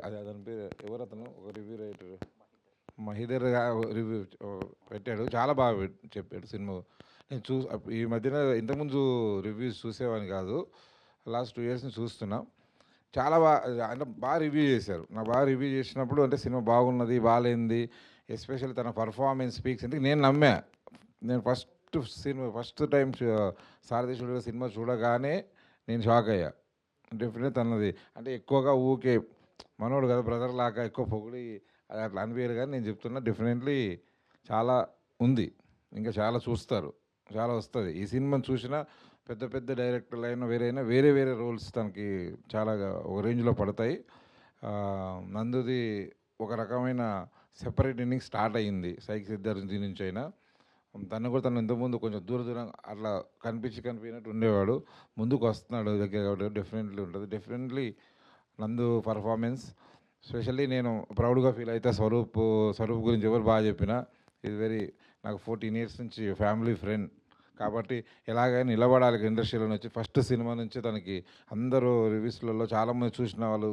అతని పేరు ఎవరతను, ఒక రివ్యూ రైటర్ మహిదర్ రివ్యూ పెట్టాడు. చాలా బాగా చెప్పాడు సినిమా. నేను ఈ మధ్యన ఇంతకుముందు రివ్యూస్ చూసేవాడిని కాదు, లాస్ట్ 2 years నుంచి చూస్తున్నా. చాలా బాగా రివ్యూ చేశారు. బాగా రివ్యూ చేసినప్పుడు అంటే సినిమా బాగున్నది, బాగాలేంది, ఎస్పెషల్లీ తన పర్ఫార్మెన్స్ స్పీక్స్. ఎందుకు నేను నమ్మా. నేను ఫస్ట్ టైం సారథి స్టూడియో సినిమా చూడగానే నేను షాక్ అయ్యా. డెఫినెట్లీ తనది అంటే ఎక్కువగా ఊకే మనోడు కదా బ్రదర్ లాగా ఎక్కువ పొగిడి అది అట్లా అనిపించారు. కానీ నేను చెప్తున్నా, డెఫినెట్లీ చాలా ఉంది, ఇంకా చాలా చూస్తారు, చాలా వస్తుంది. ఈ సినిమాని చూసిన పెద్ద పెద్ద డైరెక్టర్లు అయినా వేరే వేరే రోల్స్ తనకి చాలా ఒక రేంజ్లో పడతాయి. నందుది ఒక రకమైన సెపరేట్ ఇన్నింగ్ స్టార్ట్ అయ్యింది సైకి సిద్ధార్థి నుంచి అయినా. తను ఇంతకుముందు కొంచెం దూరం అట్లా కనిపించినట్టు ఉండేవాడు. ముందుకు వస్తున్నాడు దగ్గర కాబట్టి డెఫినెట్లీ ఉంటుంది. డెఫినెట్లీ నందు పర్ఫార్మెన్స్ స్పెషల్లీ నేను ప్రౌడ్గా ఫీల్ అయితే. స్వరూప్ గురించి ఎవరు బాగా చెప్పినా, ఇది నాకు 14 years నుంచి ఫ్యామిలీ ఫ్రెండ్ కాబట్టి ఎలాగైనా నిలబడాలి ఇండస్ట్రీలో వచ్చి. ఫస్ట్ సినిమా నుంచి తనకి అందరూ రివ్యూస్లలో చాలామంది చూసిన వాళ్ళు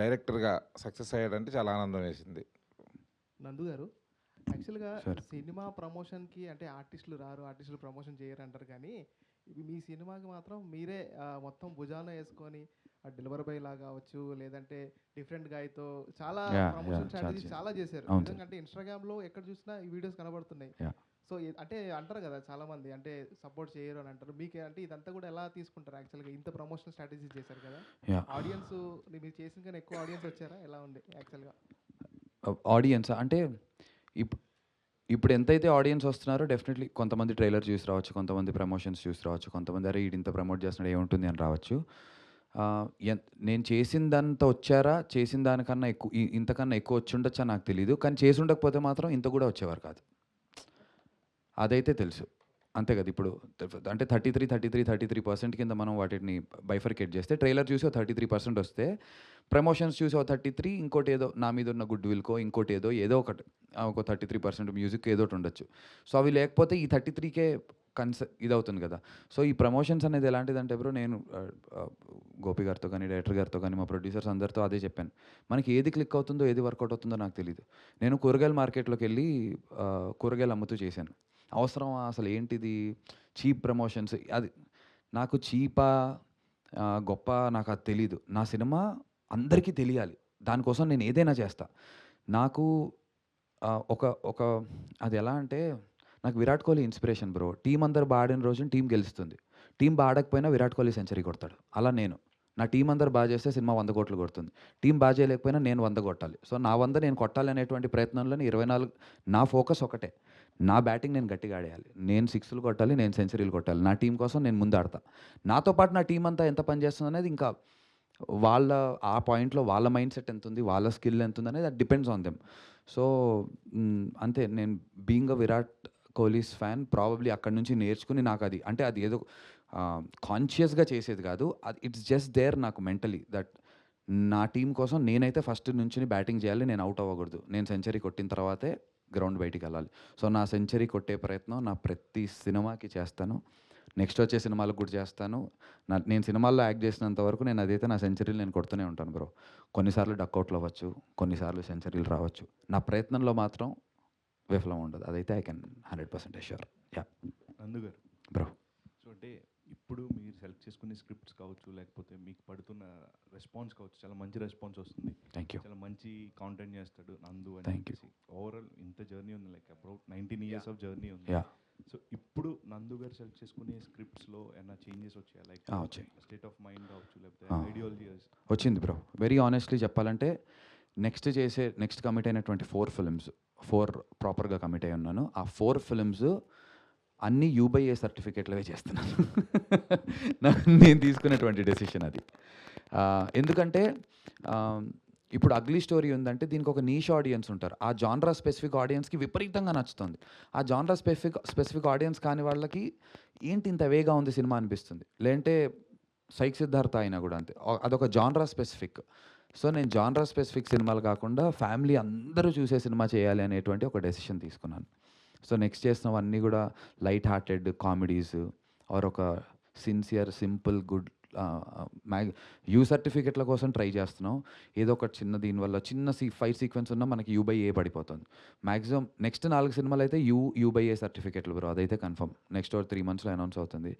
డైరెక్టర్గా సక్సెస్ అయ్యాడంటే చాలా ఆనందం వేసింది. నందు గారు, యాక్చువల్గా సినిమా ప్రమోషన్కి అంటే ఆర్టిస్టులు రారు, ఆర్టిస్టులు ప్రమోషన్ చేయరు అంటారు, కానీ మీ సినిమాకి మాత్రం మీరే మొత్తం భుజాన వేసుకొని డెలివరీ బాయ్ లాగా కావచ్చు, లేదంటే డిఫరెంట్ గాయ్తో చాలా ప్రమోషన్ స్ట్రాటజీ చాలా చేశారు. ఎందుకంటే ఇన్స్టాగ్రామ్లో ఎక్కడ చూసినా ఈ వీడియోస్ కనబడుతున్నాయి. సో అంటే అంటారు కదా చాలామంది, అంటే సపోర్ట్ చేయరు అని అంటారు. మీకు అంటే ఇదంతా కూడా ఎలా తీసుకుంటారు? యాక్చువల్గా ఇంత ప్రమోషనల్ స్ట్రాటజీస్ చేశారు కదా, ఆడియన్స్ మీరు చేసిన కానీ ఎక్కువ ఆడియన్స్ వచ్చారా, ఎలా ఉంది యాక్చువల్గా? ఆడియన్స్ అంటే ఇప్పుడు ఎంతైతే ఆడియన్స్ వస్తున్నారో డెఫినెట్లీ కొంతమంది ట్రైలర్ చూసి రావచ్చు, కొంతమంది ప్రమోషన్స్ చూసి రావచ్చు, కొంతమంది అరే ఈడు ఇంత ప్రమోట్ చేస్తున్నాడు ఏముంటుంది అని రావచ్చు. నేను చేసిందంత వచ్చారా, చేసిన దానికన్నా ఎక్కువ ఇంతకన్నా ఎక్కువ వచ్చి ఉండొచ్చా నాకు తెలీదు, కానీ చేసి ఉండకపోతే మాత్రం ఇంత కూడా వచ్చేవారు కాదు, అదైతే తెలుసు. అంతే కదా. ఇప్పుడు అంటే 33% కింద మనం వాటిని బైఫర్కేట్ చేస్తే ట్రైలర్ చూసి 33% వస్తే ప్రమోషన్స్ చూసి 33, ఇంకోటి ఏదో నా మీద ఉన్న గుడ్ విల్కో ఇంకోటి ఏదో ఒకటి ఒక 33% మ్యూజిక్ ఏదో ఒకటి ఉండొచ్చు. సో అవి లేకపోతే ఈ 33కే ఇదవుతుంది కదా. సో ఈ ప్రమోషన్స్ అనేది ఎలాంటిదంటే బ్రో, నేను గోపి గారితో కానీ డైరెక్టర్ గారితో కానీ మా ప్రొడ్యూసర్స్ అందరితో అదే చెప్పాను, మనకి ఏది క్లిక్ అవుతుందో ఏది వర్కౌట్ అవుతుందో నాకు తెలియదు. నేను కూరగాయల మార్కెట్లోకి వెళ్ళి కూరగాయలు అమ్ముతూ చేశాను. అవసరమా అసలు, ఏంటిది చీప్ ప్రమోషన్స్, అది నాకు చీపా గొప్ప నాకు అది తెలీదు. నా సినిమా అందరికీ తెలియాలి, దానికోసం నేను ఏదైనా చేస్తా. నాకు ఒక అది ఎలా అంటే, నాకు Virat Kohli inspiration bro. Team అందరు బాడిన రోజున టీం గెలుస్తుంది, టీం బాడకపోయినా విరాట్ కోహ్లీ సెంచరీ కొడతాడు. అలా నేను నా టీం అందరు బాగా చేస్తే సినిమా 100 కోట్లు కొడుతుంది, టీం బాగా చేయలేకపోయినా నేను 100 కొట్టాలి. సో నా 100 నేను కొట్టాలి అనేటువంటి ప్రయత్నంలోని 24 నా ఫోకస్ ఒకటే, నా బ్యాటింగ్ నేను గట్టిగా ఆడేయాలి, నేను 6లు కొట్టాలి, నేను సెంచరీలు కొట్టాలి. నా టీం కోసం నేను ముందు ఆడతా. నాతో పాటు నా టీం అంతా ఎంత పనిచేస్తుంది అనేది ఇంకా వాళ్ళ ఆ పాయింట్లో వాళ్ళ మైండ్ సెట్ ఎంత ఉంది, వాళ్ళ స్కిల్ ఎంత ఉంది అనేది అది డిపెండ్స్ ఆన్ దెమ్. సో అంతే, నేను being a Virat Kohli's fan probably అక్కడి నుంచి నేర్చుకుని నాకు అది అంటే అది ఏదో కాన్షియస్గా చేసేది కాదు, అది ఇట్స్ జస్ట్ దేర్ నాకు మెంటలీ దట్ నా టీం కోసం నేనైతే ఫస్ట్ నుంచి బ్యాటింగ్ చేయాలి, నేను అవుట్ అవ్వకూడదు, నేను సెంచరీ కొట్టిన తర్వాతే గ్రౌండ్ బయటికి వెళ్ళాలి. సో నా సెంచరీ కొట్టే ప్రయత్నం నా ప్రతి సినిమాకి చేస్తాను, నెక్స్ట్ వచ్చే సినిమాలకు కూడా చేస్తాను. నేను సినిమాల్లో యాక్ట్ చేసినంత వరకు నేను అదైతే నా సెంచరీలు నేను కొడుతూనే ఉంటాను బ్రో. కొన్నిసార్లు డక్అవుట్లు అవ్వచ్చు, కొన్నిసార్లు సెంచరీలు రావచ్చు, నా ప్రయత్నంలో మాత్రం విఫలం ఉండదు, అదైతే ఐ కెన్ 100% అష్యూర్. యా నందు గారు బ్రో. సో అంటే ఇప్పుడు మీరు సెలెక్ట్ చేసుకునే స్క్రిప్ట్స్ కావచ్చు, లేకపోతే మీకు పడుతున్న రెస్పాన్స్ కావచ్చు, చాలా మంచి రెస్పాన్స్ వస్తుంది. Thank you. చాలా మంచి కాంటెంట్ చేస్తాడు నందు అని థ్యాంక్ యూ. ఓవరాల్ ఇంత జర్నీ ఉంది, like about 19 years of journey ఉంది. యా. సో ఇప్పుడు నందు గారు సెలెక్ట్ చేసుకునే స్క్రిప్ట్స్లో ఏమైనా చేంజెస్ వచ్చాయా, లైక్ వచ్చాయి. స్టేట్ ఆఫ్ మైండ్ కావచ్చు, లేకపోతే ఐడియాలజీస్ వచ్చింది బ్రో. వెరీ ఆనెస్ట్లీ చెప్పాలంటే నెక్స్ట్ కమిట్ అయినటువంటి 4 ఫిల్మ్స్ ప్రాపర్గా కమిట్ అయి ఉన్నాను. ఆ 4 ఫిల్మ్స్ అన్నీ UBA సర్టిఫికేట్లవే చేస్తున్నాను. నేను తీసుకున్నటువంటి డెసిషన్ అది. ఎందుకంటే ఇప్పుడు అగ్లీ స్టోరీ ఉందంటే దీనికి ఒక నీష్ ఆడియన్స్ ఉంటారు, ఆ జాన్రా స్పెసిఫిక్ ఆడియన్స్కి విపరీతంగా నచ్చుతుంది. ఆ జాన్రా స్పెసిఫిక్ ఆడియన్స్ కాని వాళ్ళకి ఏంటి ఇంత వేగా ఉంది సినిమా అనిపిస్తుంది. లేదంటే సైక్ సిద్ధార్థ అయినా కూడా అంతే, అదొక జాన్రా స్పెసిఫిక్. సో నేను జాన్రా స్పెసిఫిక్ సినిమాలు కాకుండా ఫ్యామిలీ అందరూ చూసే సినిమా చేయాలి అనేటువంటి ఒక డెసిషన్ తీసుకున్నాను. సో నెక్స్ట్ చేసినవన్నీ కూడా లైట్ హార్టెడ్ కామెడీస్ ఆర్ ఒక సిన్సియర్ సింపుల్ గుడ్ యూ సర్టిఫికెట్ల కోసం ట్రై చేస్తున్నాం. ఏదో ఒక చిన్న దీనివల్ల చిన్న ఫైట్ సీక్వెన్స్ ఉన్నా మనకి UBA పడిపోతుంది. మ్యాక్సిమం నెక్స్ట్ 4 సినిమాలు అయితే UBA సర్టిఫికెట్లు బ్రో, అదైతే కన్ఫర్మ్. నెక్స్ట్ 3 monthsలో అనౌన్స్ అవుతుంది,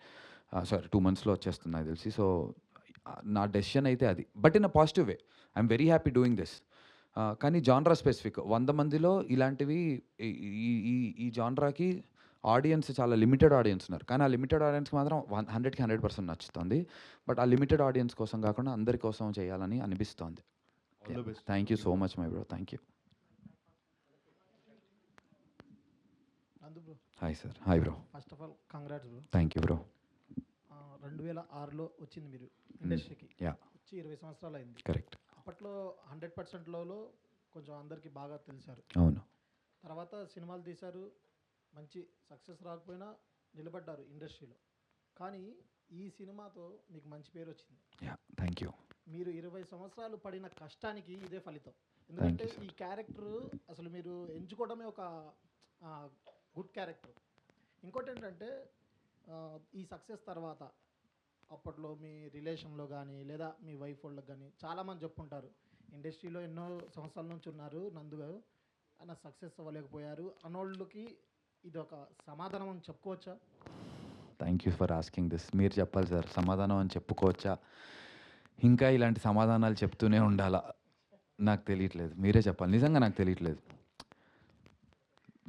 సారీ 2 monthsలో వచ్చేస్తుంది నాకు తెలిసి. సో నా డెసిషన్ అయితే అది, but in a positive way. I'm very happy doing this. కానీ జాన్రా స్పెసిఫిక్ 100 మందిలో ఇలాంటివి ఈ జాన్రాకి ఆడియన్స్ చాలా లిమిటెడ్ ఆడియన్స్ ఉన్నారు, కానీ ఆ లిమిటెడ్ ఆడియన్స్కి మాత్రం 100కి 100% నచ్చుతుంది. బట్ ఆ లిమిటెడ్ ఆడియన్స్ కోసం కాకుండా అందరి కోసం చేయాలని అనిపిస్తోంది. Thank you so much my bro, thank you. Hi sir. Hi bro. First of all congrats bro. Thank you bro. 2006లో వచ్చింది మీరు ఇండస్ట్రీకి, యా వచ్చి 20 సంవత్సరాలు అయింది. కరెక్ట్. అప్పట్లో 100%లో కొంచెం అందరికీ బాగా తెలిసారు. అవును. తర్వాత సినిమాలు తీశారు, మంచి సక్సెస్ రాకపోయినా నిలబడ్డారు ఇండస్ట్రీలో. కానీ ఈ సినిమాతో మీకు మంచి పేరు వచ్చింది. Yeah thank you. మీరు 20 సంవత్సరాలు పడిన కష్టానికి ఇదే ఫలితం. ఎందుకంటే ఈ క్యారెక్టర్ అసలు మీరు ఎంచుకోవడమే ఒక గుడ్ క్యారెక్టర్. ఇంకోటి ఏంటంటే ఈ సక్సెస్ తర్వాత అప్పట్లో మీ రిలేషన్లో కానీ లేదా మీ వైఫ్ వాళ్ళకి కానీ చాలామంది చెప్పుకుంటారు, ఇండస్ట్రీలో ఎన్నో సంవత్సరాల నుంచి ఉన్నారు నందు గారు, ఆయన సక్సెస్ అవ్వలేకపోయారు అన్నోళ్ళకి ఇది ఒక సమాధానం అని చెప్పుకోవచ్చా? Thank you for asking this. మీరు చెప్పాలి సార్, సమాధానం అని చెప్పుకోవచ్చా, ఇంకా ఇలాంటి సమాధానాలు చెప్తూనే ఉండాలా, నాకు తెలియట్లేదు. మీరే చెప్పాలి, నిజంగా నాకు తెలియట్లేదు.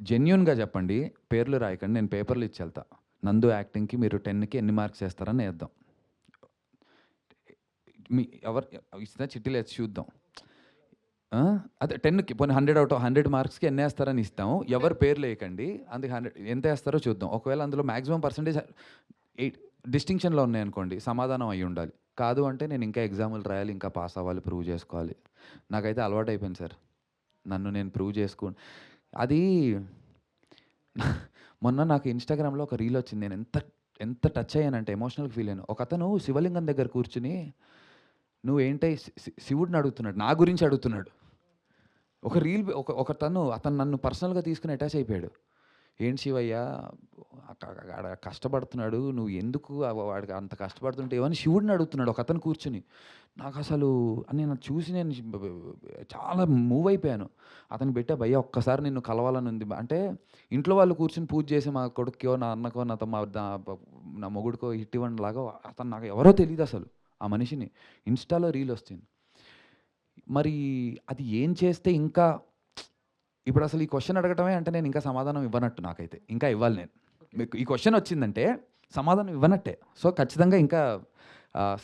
జెన్యున్గా చెప్పండి, పేర్లు రాయకండి, నేను పేపర్లు ఇచ్చి వెళ్తా. నందు యాక్టింగ్కి మీరు 10కి ఎన్ని మార్క్స్ వేస్తారని వేద్దాం. మీ ఎవరు ఇచ్చిన చిట్టీలు వేసి చూద్దాం. అదే 10కి పోనీ 100 అవుట్ 100 మార్క్స్కి ఎన్ని వేస్తారని ఇస్తాం, ఎవరు పేర్లు వేయకండి, అందుకే 100 ఎంత వేస్తారో చూద్దాం. ఒకవేళ అందులో మ్యాక్సిమం పర్సెంటేజ్ 8 డిస్టింక్షన్లో ఉన్నాయనుకోండి, సమాధానం అయి ఉండాలి. కాదు అంటే నేను ఇంకా ఎగ్జాములు రాయాలి, ఇంకా పాస్ అవ్వాలి, ప్రూవ్ చేసుకోవాలి. నాకైతే అలవాటు అయిపోయింది సార్, నన్ను నేను ప్రూవ్ చేసుకోను. అది మొన్న నాకు ఇన్స్టాగ్రామ్లో ఒక రీల్ వచ్చింది, నేను ఎంత టచ్ అయ్యానంటే ఎమోషనల్గా ఫీల్ అయ్యాను. ఒక అతను శివలింగం దగ్గర కూర్చుని నువ్వేంటై శివుడిని అడుగుతున్నాడు, నా గురించి అడుగుతున్నాడు. ఒక రీల్ అతను నన్ను పర్సనల్గా తీసుకుని అటాచ్ అయిపోయాడు. ఏంటి శివయ్య కష్టపడుతున్నాడు, నువ్వు ఎందుకు వాడికి అంత కష్టపడుతుంటే ఏమని శివుడిని అడుగుతున్నాడు ఒక అతను కూర్చుని. నాకు అసలు నేను చూసి నేను చాలా మూవ్ అయిపోయాను. అతను పెట్టా, భయ్య ఒక్కసారి నిన్ను కలవాలని ఉంది అంటే. ఇంట్లో వాళ్ళు కూర్చుని పూజ చేసి మా కొడుకో నా అన్నకో నా మొగుడికో హిట్ ఇవ్వండి లాగా అతను నాకు ఎవరో తెలియదు అసలు. ఆ మనిషిని ఇన్స్టాలో రీల్ వస్తుంది. మరి అది ఏం చేస్తే ఇంకా ఇప్పుడు అసలు ఈ క్వశ్చన్ అడగటమే అంటే నేను ఇంకా సమాధానం ఇవ్వనట్టు, నాకైతే ఇంకా ఇవ్వాలి. నేను మీకు ఈ క్వశ్చన్ వచ్చిందంటే సమాధానం ఇవ్వనట్టే. సో ఖచ్చితంగా ఇంకా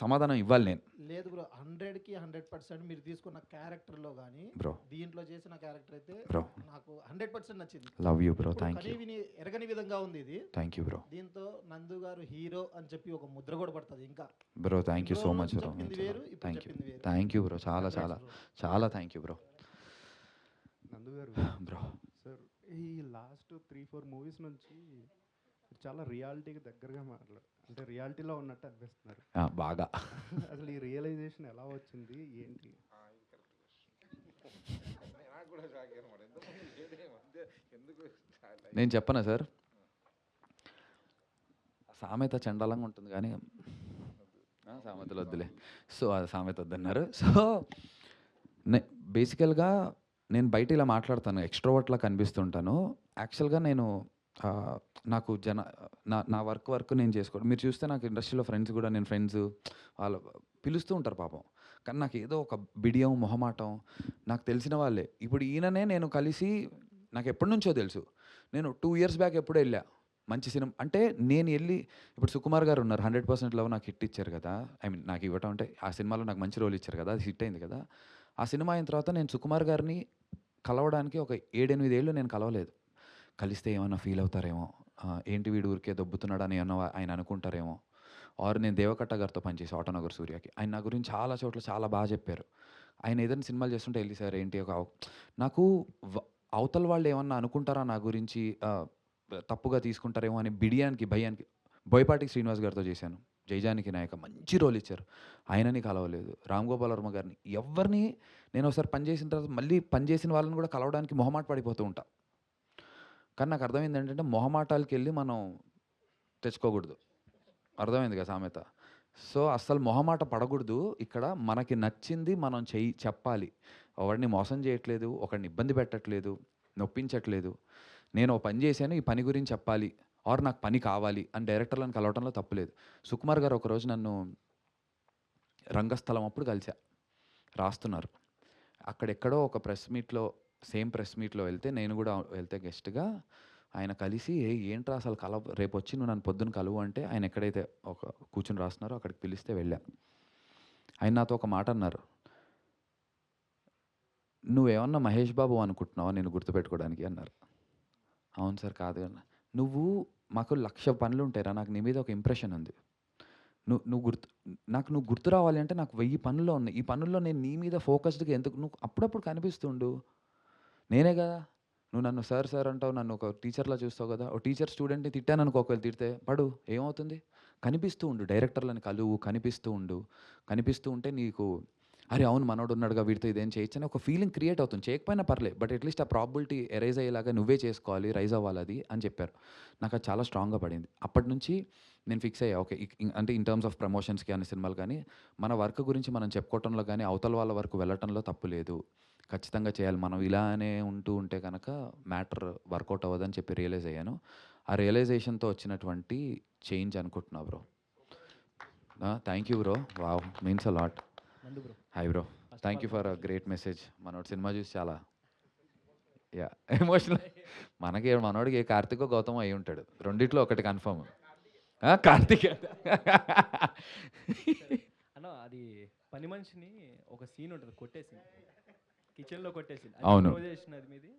సమాధానం ఇవ్వాలి నేను. లేదు బ్రో, 100కి 100% మీరు తీసుకున్న క్యారెక్టర్లో కానీ బ్రో దీంట్లో చేసిన క్యారెక్టర్ అయితే బ్రో నాకు 100% నచ్చింది. Love you bro, thank you. ఎరగని విధంగా ఉంది ఇది. Thank you bro. దీంతో నందు గారు హీరో అని చెప్పి ఒక ముద్ర కూడా పడుతుంది ఇంకా. Bro thank you so much bro, thank you bro, చాలా చాలా చాలా థ్యాంక్ యూ బ్రో. నందు గారు బ్రో సార్, ఈ లాస్ట్ 3-4 మూవీస్ నుంచి చాలా రియాలిటీకి దగ్గరగా అంటే రియాలిటీలో ఉన్నట్టు అనిపిస్తున్నారు బాగా. అసలు ఈ రియలైజేషన్ ఎలా వచ్చింది ఏంటి? నేను చెప్పనా సార్, సామెత చండాలంగా ఉంటుంది కానీ సామెతలు వద్దులే. సో అది సామెత వద్దన్నారు. సో బేసికల్గా నేను బయట ఇలా మాట్లాడతాను, ఎక్స్ట్రోవర్ట్లా కనిపిస్తుంటాను. యాక్చువల్గా నేను నాకు నా వర్క్ నేను చేసుకోవడం. మీరు చూస్తే నాకు ఇండస్ట్రీలో ఫ్రెండ్స్ కూడా, నేను ఫ్రెండ్స్ వాళ్ళు పిలుస్తూ ఉంటారు పాపం, కానీ నాకు ఏదో ఒక బిడియం మొహమాటం. నాకు తెలిసిన వాళ్ళే. ఇప్పుడు ఈయననే నేను కలిసి నాకు ఎప్పటి నుంచో తెలుసు. నేను 2 years బ్యాక్ ఎప్పుడో వెళ్ళా మంచి సినిమా అంటే. నేను వెళ్ళి ఇప్పుడు సుకుమార్ గారు ఉన్నారు, 100% లవ్ నాకు హిట్ ఇచ్చారు కదా. నాకు ఇవ్వటం అంటే ఆ సినిమాలో నాకు మంచి రోల్ ఇచ్చారు కదా, అది హిట్ అయింది కదా. ఆ సినిమా అయిన తర్వాత నేను సుకుమార్ గారిని కలవడానికి ఒక 7-8 ఏళ్ళు నేను కలవలేదు. కలిస్తే ఏమన్నా ఫీల్ అవుతారేమో, ఏంటి వీడు ఊరికే దొబ్బుతున్నాడని ఏమన్నా ఆయన అనుకుంటారేమో. ఆర్ నేను దేవకట్ట గారితో పనిచేసి ఆటోనగర్ సూర్యకి, ఆయన నా గురించి చాలా చోట్ల చాలా బాగా చెప్పారు. ఆయన ఏదైనా సినిమాలు చేస్తుంటే వెళ్ళి సార్ ఏంటి నాకు అవతల వాళ్ళు ఏమన్నా అనుకుంటారా నా గురించి, తప్పుగా తీసుకుంటారేమో అని భయానికి బోయపాటి శ్రీనివాస్ గారితో చేశాను. జైజానికి నాయక మంచి రోల్ ఇచ్చారు, ఆయనని కలవలేదు. రామ్ గోపాల్ వర్మ గారిని, ఎవరిని నేను ఒకసారి పనిచేసిన తర్వాత మళ్ళీ పనిచేసిన వాళ్ళని కూడా కలవడానికి మొహమాట పడిపోతూ ఉంటా. కానీ నాకు అర్థమైంది ఏంటంటే మొహమాటాలకి వెళ్ళి మనం తెచ్చుకోకూడదు. అర్థమైంది కదా సామెత. సో అస్సలు మొహమాట పడకూడదు. ఇక్కడ మనకి నచ్చింది మనం చెప్పాలి. ఒకడిని మోసం చేయట్లేదు, ఒకడిని ఇబ్బంది పెట్టట్లేదు, నొప్పించట్లేదు. నేను ఒక పని చేశాను, ఈ పని గురించి చెప్పాలి, ఆర్ నాకు పని కావాలి అని డైరెక్టర్లను కలవటంలో తప్పులేదు. సుకుమార్ గారు ఒకరోజు నన్ను రంగస్థలం అప్పుడు కలిసా, రాస్తున్నారు. అక్కడెక్కడో ఒక సేమ్ ప్రెస్ మీట్లో వెళ్తే, నేను కూడా వెళ్తే గెస్ట్గా, ఆయన కలిసి ఏంట్రా అసలు రేపు వచ్చి నువ్వు నన్ను పొద్దున్న కలువు అంటే, ఆయన ఎక్కడైతే ఒక కూర్చుని రాస్తున్నారో అక్కడికి పిలిస్తే వెళ్ళా. ఆయన నాతో ఒక మాట అన్నారు, నువ్వేమన్నా మహేష్ బాబు అనుకుంటున్నావా నేను గుర్తుపెట్టుకోవడానికి అన్నారు. అవును సార్, కాదు అన్న. మాకు 1,00,000 పనులు ఉంటాయిరా, నాకు నీ మీద ఒక ఇంప్రెషన్ ఉంది. నువ్వు గుర్తు రావాలి అంటే నాకు 1000 పనుల్లో ఉన్నాయి. ఈ పనుల్లో నేను నీ మీద ఫోకస్డ్గా ఎందుకు, నువ్వు అప్పుడప్పుడు కనిపిస్తుండు. నేనే కదా, నువ్వు నన్ను సార్ అంటావు, నన్ను ఒక టీచర్లా చూస్తావు కదా. ఒక టీచర్ స్టూడెంట్ని తిట్టాను అనుకో, ఒకవేళ తిడితే పడు, ఏమవుతుంది? కనిపిస్తూ ఉండు, డైరెక్టర్లను కలువు, కనిపిస్తూ ఉంటే నీకు అరే అవును మనోడు ఉన్నాడుగా, వీడితో ఇదేం చేయొచ్చు అని ఒక ఫీలింగ్ క్రియేట్ అవుతుంది. చేయకపోయినా పర్లేదు, బట్ అట్లీస్ట్ ఆ ప్రాబిలిటీ ఎరైజ్ అయ్యేలాగా నువ్వే చేసుకోవాలి, రైజ్ అవ్వాలి అది అని చెప్పారు. నాకు అది చాలా స్ట్రాంగ్గా పడింది. అప్పటి నుంచి నేను ఫిక్స్ అయ్యా, ఓకే అంటే ఇన్ టర్మ్స్ ఆఫ్ ప్రమోషన్స్కి అనే సినిమాలు కానీ, మన వర్క్ గురించి మనం చెప్పుకోవటంలో కానీ, అవతల వాళ్ళ వరకు వెళ్ళటంలో తప్పు లేదు, ఖచ్చితంగా చేయాలి. మనం ఇలానే ఉంటే కనుక మ్యాటర్ వర్కౌట్ అవ్వదని చెప్పి రియలైజ్ అయ్యాను. ఆ రియలైజేషన్తో వచ్చినటువంటి చేంజ్ అనుకుంటున్నా bro. Thank you bro, wow, means a lot. Hi bro, thank you for a great message. మనోడు సినిమా చూసి చాలా ఎమోషనల్. మనోడికి కార్తికో గౌతమో అయి ఉంటాడు, రెండిట్లో ఒకటి కన్ఫర్మ్. కార్తిక్ అన్న, అది పని మనిషిని ఒక సీన్ ఉంటుంది, కొట్టే సీన్, కిచెన్లో కొట్టేసింది. అవును. ఇంప్రూవైజేషన్ అది మీది?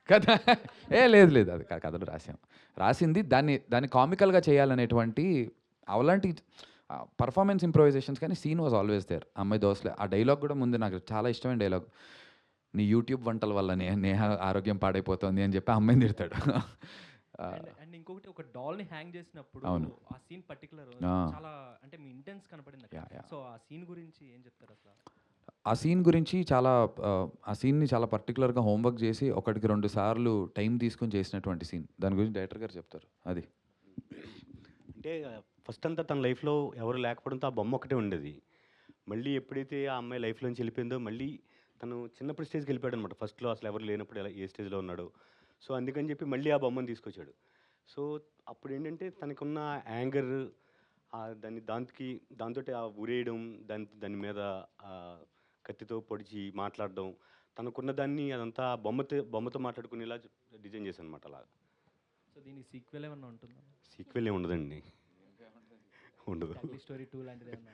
కథ లేదు లేదు, అది కథలు రాసింది దాన్ని కామికల్గా చేయాలనేటువంటి అలాంటి పర్ఫార్మెన్స్ ఇంప్రూవైజేషన్స్, కానీ సీన్ వాజ్ ఆల్వేస్ దేర్. అమ్మాయి దోశలే ఆ డైలాగ్ కూడా ముందు నాకు చాలా ఇష్టమైన డైలాగ్, నీ యూట్యూబ్ వంటల వల్ల నేహ ఆరోగ్యం పాడైపోతుంది అని చెప్పి అమ్మాయిని తిడతాడు. అండ్ ఇంకొకటి, ఒక డాల్ని హ్యాంగ్ చేసినప్పుడు అవును. ఆ సీన్ పర్టికులర్ చాలా అంటే మీ ఇంటెన్స్ కనపడింది. సో ఆ సీన్ గురించి ఏం చెప్తారు అసలు? ఆ సీన్ గురించి ఆ సీన్ని చాలా పర్టికులర్గా హోంవర్క్ చేసి 1-2 సార్లు టైం తీసుకొని చేసినటువంటి సీన్. దాని గురించి డైరెక్టర్ గారు చెప్తారు. అది అంటే ఫస్ట్ అంతా తన లైఫ్లో ఎవరు లేకపోవడంతో ఆ బొమ్మ ఒకటే ఉండేది. మళ్ళీ ఎప్పుడైతే ఆ అమ్మాయి లైఫ్లోంచి వెళ్ళిపోయిందో మళ్ళీ తను చిన్నప్పుడు స్టేజ్కి వెళ్ళిపోయాడు అనమాట. ఫస్ట్లో అసలు ఎవరు లేనప్పుడు ఎలా ఏ స్టేజ్లో ఉన్నాడు. సో అందుకని చెప్పి మళ్ళీ ఆ బొమ్మను తీసుకొచ్చాడు. సో అప్పుడు ఏంటంటే తనకున్న యాంగర్ దాంతో ఆ ఉరేయడం, దాని మీద కత్తితో పొడిచి మాట్లాడడం, తనకున్న దాన్ని అదంతా బొమ్మతో మాట్లాడుకునేలా డిజైన్ చేశాను అనమాట. అలా. సో దీనికి సీక్వెల్ ఏమన్నా ఉంటుందా? సీక్వెల్ ఏమి ఉండదండి, ఉండదు. స్టోరీ 2 లాంటిది ఏమన్నా?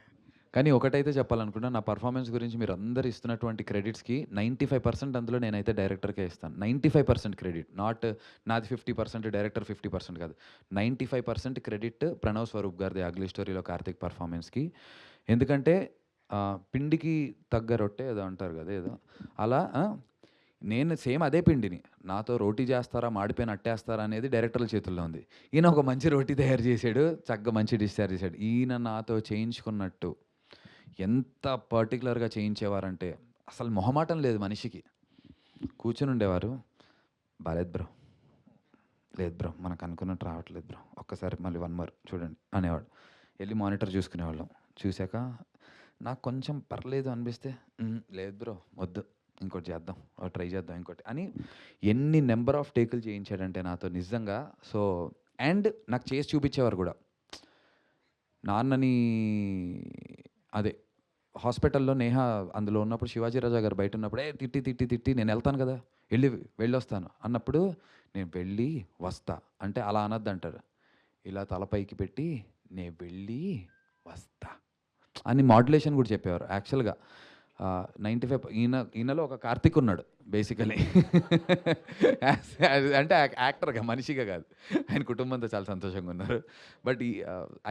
కానీ ఒకటైతే చెప్పాలనుకున్నా, నా పర్ఫార్మెన్స్ గురించి మీరు అందరు ఇస్తున్నటువంటి క్రెడిట్స్కి 95% అందులో నేనైతే డైరెక్టర్కే ఇస్తాను. 95% క్రెడిట్, నాది 50%, డైరెక్టర్ 50% కాదు. 95% క్రెడిట్ ప్రణవ్ స్వరూప్ గారిది అగ్లీ స్టోరీలో కార్తిక్ పర్ఫార్మెన్స్కి. ఎందుకంటే పిండికి తగ్గ రొట్టె ఏదో అంటారు కదా, ఏదో అలా నేను సేమ్ అదే పిండిని నాతో రోటీ చేస్తారా మాడిపోయిన అట్టేస్తారా అనేది డైరెక్టర్ల చేతుల్లో ఉంది. ఈయన ఒక మంచి రోటీ తయారు చేశాడు, చక్కగా మంచి డిష్ తయారు చేశాడు. ఈయన నాతో చేయించుకున్నట్టు ఎంత పర్టికులర్గా చేయించేవారంటే అసలు మొహమాటం లేదు మనిషికి. కూర్చుని ఉండేవారు, బాలేదు బ్రో, లేదు బ్రో మనకు అనుకున్నట్టు రావట్లేదు బ్రో, ఒక్కసారి మళ్ళీ 1 more చూడండి అనేవాడు. వెళ్ళి మానిటర్ చూసుకునేవాళ్ళం. చూశాక నాకు కొంచెం పర్లేదు అనిపిస్తే, లేదు బ్రో వద్దు, ఇంకోటి చేద్దాం, ట్రై చేద్దాం ఇంకోటి అని ఎన్ని నెంబర్ ఆఫ్ టేకులు చేయించాడంటే నాతో నిజంగా. సో అండ్ నాకు చేసి చూపించేవారు కూడా. నాన్నని అదే హాస్పిటల్లో నేహ అందులో ఉన్నప్పుడు శివాజీ రాజా గారు బయట ఉన్నప్పుడు తిట్టి నేను వెళ్తాను కదా, వెళ్ళొస్తాను అన్నప్పుడు, నేను వెళ్ళి వస్తా అంటే అలా అనద్దు అంటారు, ఇలా తలపైకి పెట్టి నేను వెళ్ళి వస్తా అని మాడ్యులేషన్ కూడా చెప్పేవారు. యాక్చువల్గా 95 ఈయనలో ఒక కార్తిక్ ఉన్నాడు బేసికలీ. అంటే యాక్టర్గా, మనిషిగా కాదు. ఆయన కుటుంబంతో చాలా సంతోషంగా ఉన్నారు. But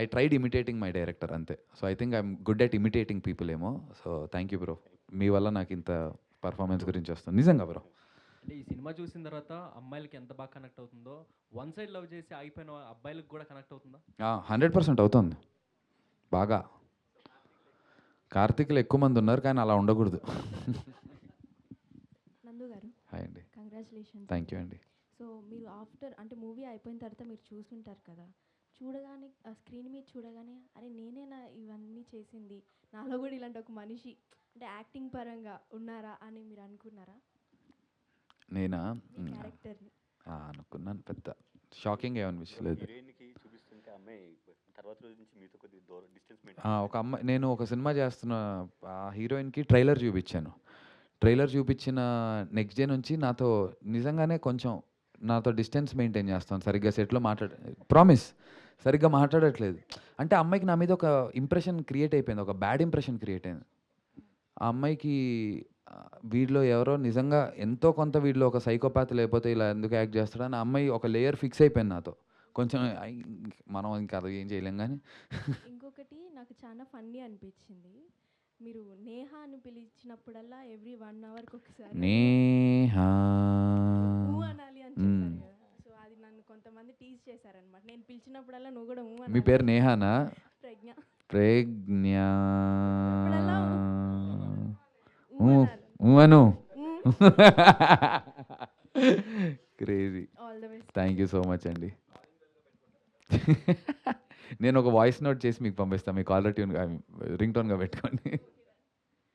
I tried imitating my director అంతే. So I think I'm good at imitating people ఏమో. సో థ్యాంక్ యూ బ్రో, మీ వల్ల నాకు ఇంత పర్ఫార్మెన్స్ గురించి వస్తుంది నిజంగా బ్రో. అంటే ఈ సినిమా చూసిన తర్వాత అమ్మాయిలకి ఎంత బాగా కనెక్ట్ అవుతుందో, వన్ సైడ్ లవ్ చేసి ఆగిపోయిన అబ్బాయిలకు కూడా కనెక్ట్ అవుతుందా? 100% అవుతుంది బాగా. కార్తిక్లో ఎక్కువ మంది ఉన్నారు కానీ అలా ఉండకూడదు. నందు గారు, హాయ్ అండి. కంగ్రాచులేషన్స్. థ్యాంక్ యూ అండి. సో మీరు ఆఫ్టర్ అంటే మూవీ అయిపోయిన తర్వాత మీరు చూసుంటారు కదా, చూడగానే స్క్రీన్ మీద చూడగానే అరే నేనేనా ఇవన్నీ చేసింది, నాలో కూడా ఇలాంటి ఒక మనిషి అంటే యాక్టింగ్ పరంగా ఉన్నారా అని మీరు అనుకున్నారా? నేనా క్యారెక్టర్ని అనుకున్నాను, పెద్ద షాకింగ్ ఏమనిపించలేదు. ఒక అమ్మాయి, నేను ఒక సినిమా చేస్తున్న ఆ హీరోయిన్కి ట్రైలర్ చూపించాను. ట్రైలర్ చూపించిన నెక్స్ట్ డే నుంచి నాతో నిజంగానే కొంచెం నాతో డిస్టెన్స్ మెయింటైన్ చేస్తాను. సరిగ్గా సెట్లో ప్రామిస్ సరిగ్గా మాట్లాడట్లేదు అంటే అమ్మాయికి నా మీద ఒక ఇంప్రెషన్ క్రియేట్ అయిపోయింది, ఒక బ్యాడ్ ఇంప్రెషన్ క్రియేట్ అయింది. ఆ అమ్మాయికి వీడిలో ఎవరో నిజంగా ఎంతో కొంత వీడిలో ఒక సైకోపాత్ లేకపోతే ఇలా ఎందుకు యాక్ట్ చేస్తాడని ఆ అమ్మాయి ఒక లేయర్ ఫిక్స్ అయిపోయింది నాతో. కొంచెం మనం ఇంకా అది ఏం చేయలేం కానీ. ఇంకొకటి నాకు చాలా ఫన్నీ అనిపించింది, మీరు నేహ అని పిలిచినప్పుడల్లా ఎవ్రీ 1 అవర్కి ఒకసారి నేహా అనాలి అని చెప్పారు కదా. సో అది నన్ను కొంతమంది టీజ్ చేశారనమాట. నేను పిలిచినప్పుడల్లా నువ్వు కూడా మీ పేరు నేహానా? Pragna. Pragna crazy. Thank you so much అండి. నేను ఒక వాయిస్ నోట్ చేసి మీకు పంపిస్తాను, మీ కాలర్ ట్యూన్ రింగ్ టోన్గా పెట్టుకోండి.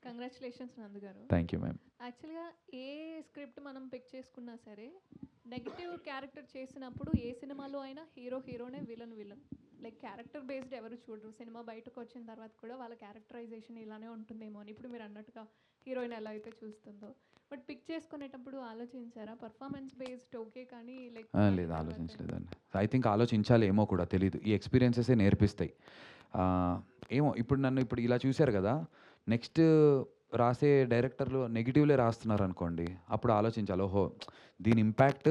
కంగ్రాచులేషన్స్ నందు గారు. Thank you ma'am. యాక్చువల్గా ఏ స్క్రిప్ట్ మనం పిక్ చేసుకున్నా సరే నెగిటివ్ క్యారెక్టర్ చేసినప్పుడు ఏ సినిమాలో అయినా హీరోనే విలన్ లైక్ క్యారెక్టర్ బేస్డ్ ఎవరు చూడరు. సినిమా బయటకు వచ్చిన తర్వాత కూడా వాళ్ళ క్యారెక్టరైజేషన్ ఇలానే ఉంటుందేమో అని ఇప్పుడు మీరు అన్నట్టుగా హీరోయిన్ ఎలా అయితే చూస్తుందో. బట్ పిక్ చేసుకునేటప్పుడు ఆలోచించారా పర్ఫార్మెన్స్ బేస్డ్ ఓకే కానీ లైక్ లేదు ఆలోచించలేదండి. ఐ థింక్ ఆలోచించాలి ఏమో కూడా తెలియదు, ఈ ఎక్స్పీరియన్సెసే నేర్పిస్తాయి. ఏమో ఇప్పుడు నన్ను ఇలా చూశారు కదా, నెక్స్ట్ రాసే డైరెక్టర్లు నెగిటివ్లే రాస్తున్నారు అనుకోండి, అప్పుడు ఆలోచించాలి, ఓహో దీని ఇంపాక్ట్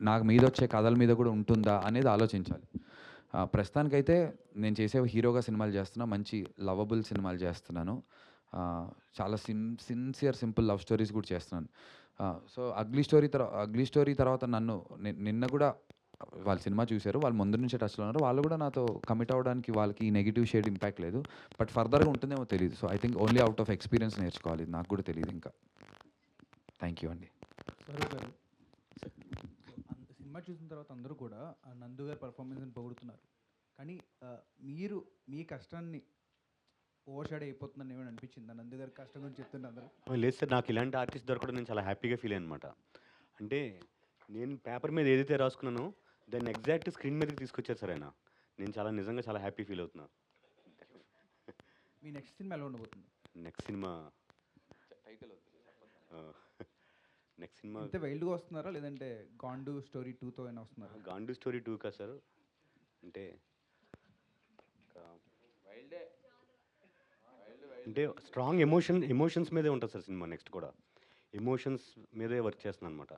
నాకు మీద వచ్చే కథల మీద కూడా ఉంటుందా అనేది ఆలోచించాలి. ప్రస్తుతానికైతే నేను చేసే హీరోగా సినిమాలు చేస్తున్నా, మంచి లవబుల్ సినిమాలు చేస్తున్నాను, చాలా సిన్సియర్ సింపుల్ లవ్ స్టోరీస్ కూడా చేస్తున్నాను. సో అగ్లీ స్టోరీ తర్వాత నన్ను నిన్న కూడా వాళ్ళు సినిమా చూశారు, వాళ్ళు ముందు నుంచే టచ్లో ఉన్నారు, వాళ్ళు కూడా నాతో కమిట్ అవ్వడానికి వాళ్ళకి ఈ నెగిటివ్ షేడ్ ఇంపాక్ట్ లేదు. బట్ ఫర్దర్గా ఉంటుందేమో తెలియదు. So I think only out of experience నేర్చుకోవాలి, ఇది నాకు కూడా తెలియదు ఇంకా. థ్యాంక్ యూ అండి. స్వరూప్ గారు, సినిమా చూసిన తర్వాత అందరూ కూడా నందు గారి పర్ఫార్మెన్స్ని పొగుడుతున్నారు, కానీ మీరు మీ కష్టాన్ని ఓవర్ షాడ్ అయిపోతుందని ఏమైనా అనిపించిందా? నందు గారి కష్టం గురించి చెప్తుంటే అందరూ. లేదు సార్, నాకు ఇలాంటి ఆర్టిస్ట్ దొరకడం నేను చాలా హ్యాపీగా ఫీల్ అయ్యాను అనమాట. అంటే నేను పేపర్ మీద ఏదైతే రాసుకున్నానో దాన్ని ఎగ్జాక్ట్ స్క్రీన్ మీదకి తీసుకొచ్చారు సార్ ఆయన. నేను నిజంగా చాలా హ్యాపీ ఫీల్ అవుతున్నా. మీ నెక్స్ట్ సినిమా ఎలా ఉండబోతుంది? నెక్స్ట్ సినిమా నెక్స్ట్ సినిమా అంతే వైల్డ్గా వస్తున్నారా, లేదంటే గాండు స్టోరీ 2తో అయినా వస్తున్నారా? గాండు స్టోరీ 2 కదా సార్, అంటే స్ట్రాంగ్ ఎమోషన్స్ మీదే ఉంటుంది సార్ సినిమా. నెక్స్ట్ కూడా ఎమోషన్స్ మీదే వర్క్ చేస్తున్నాను అనమాట.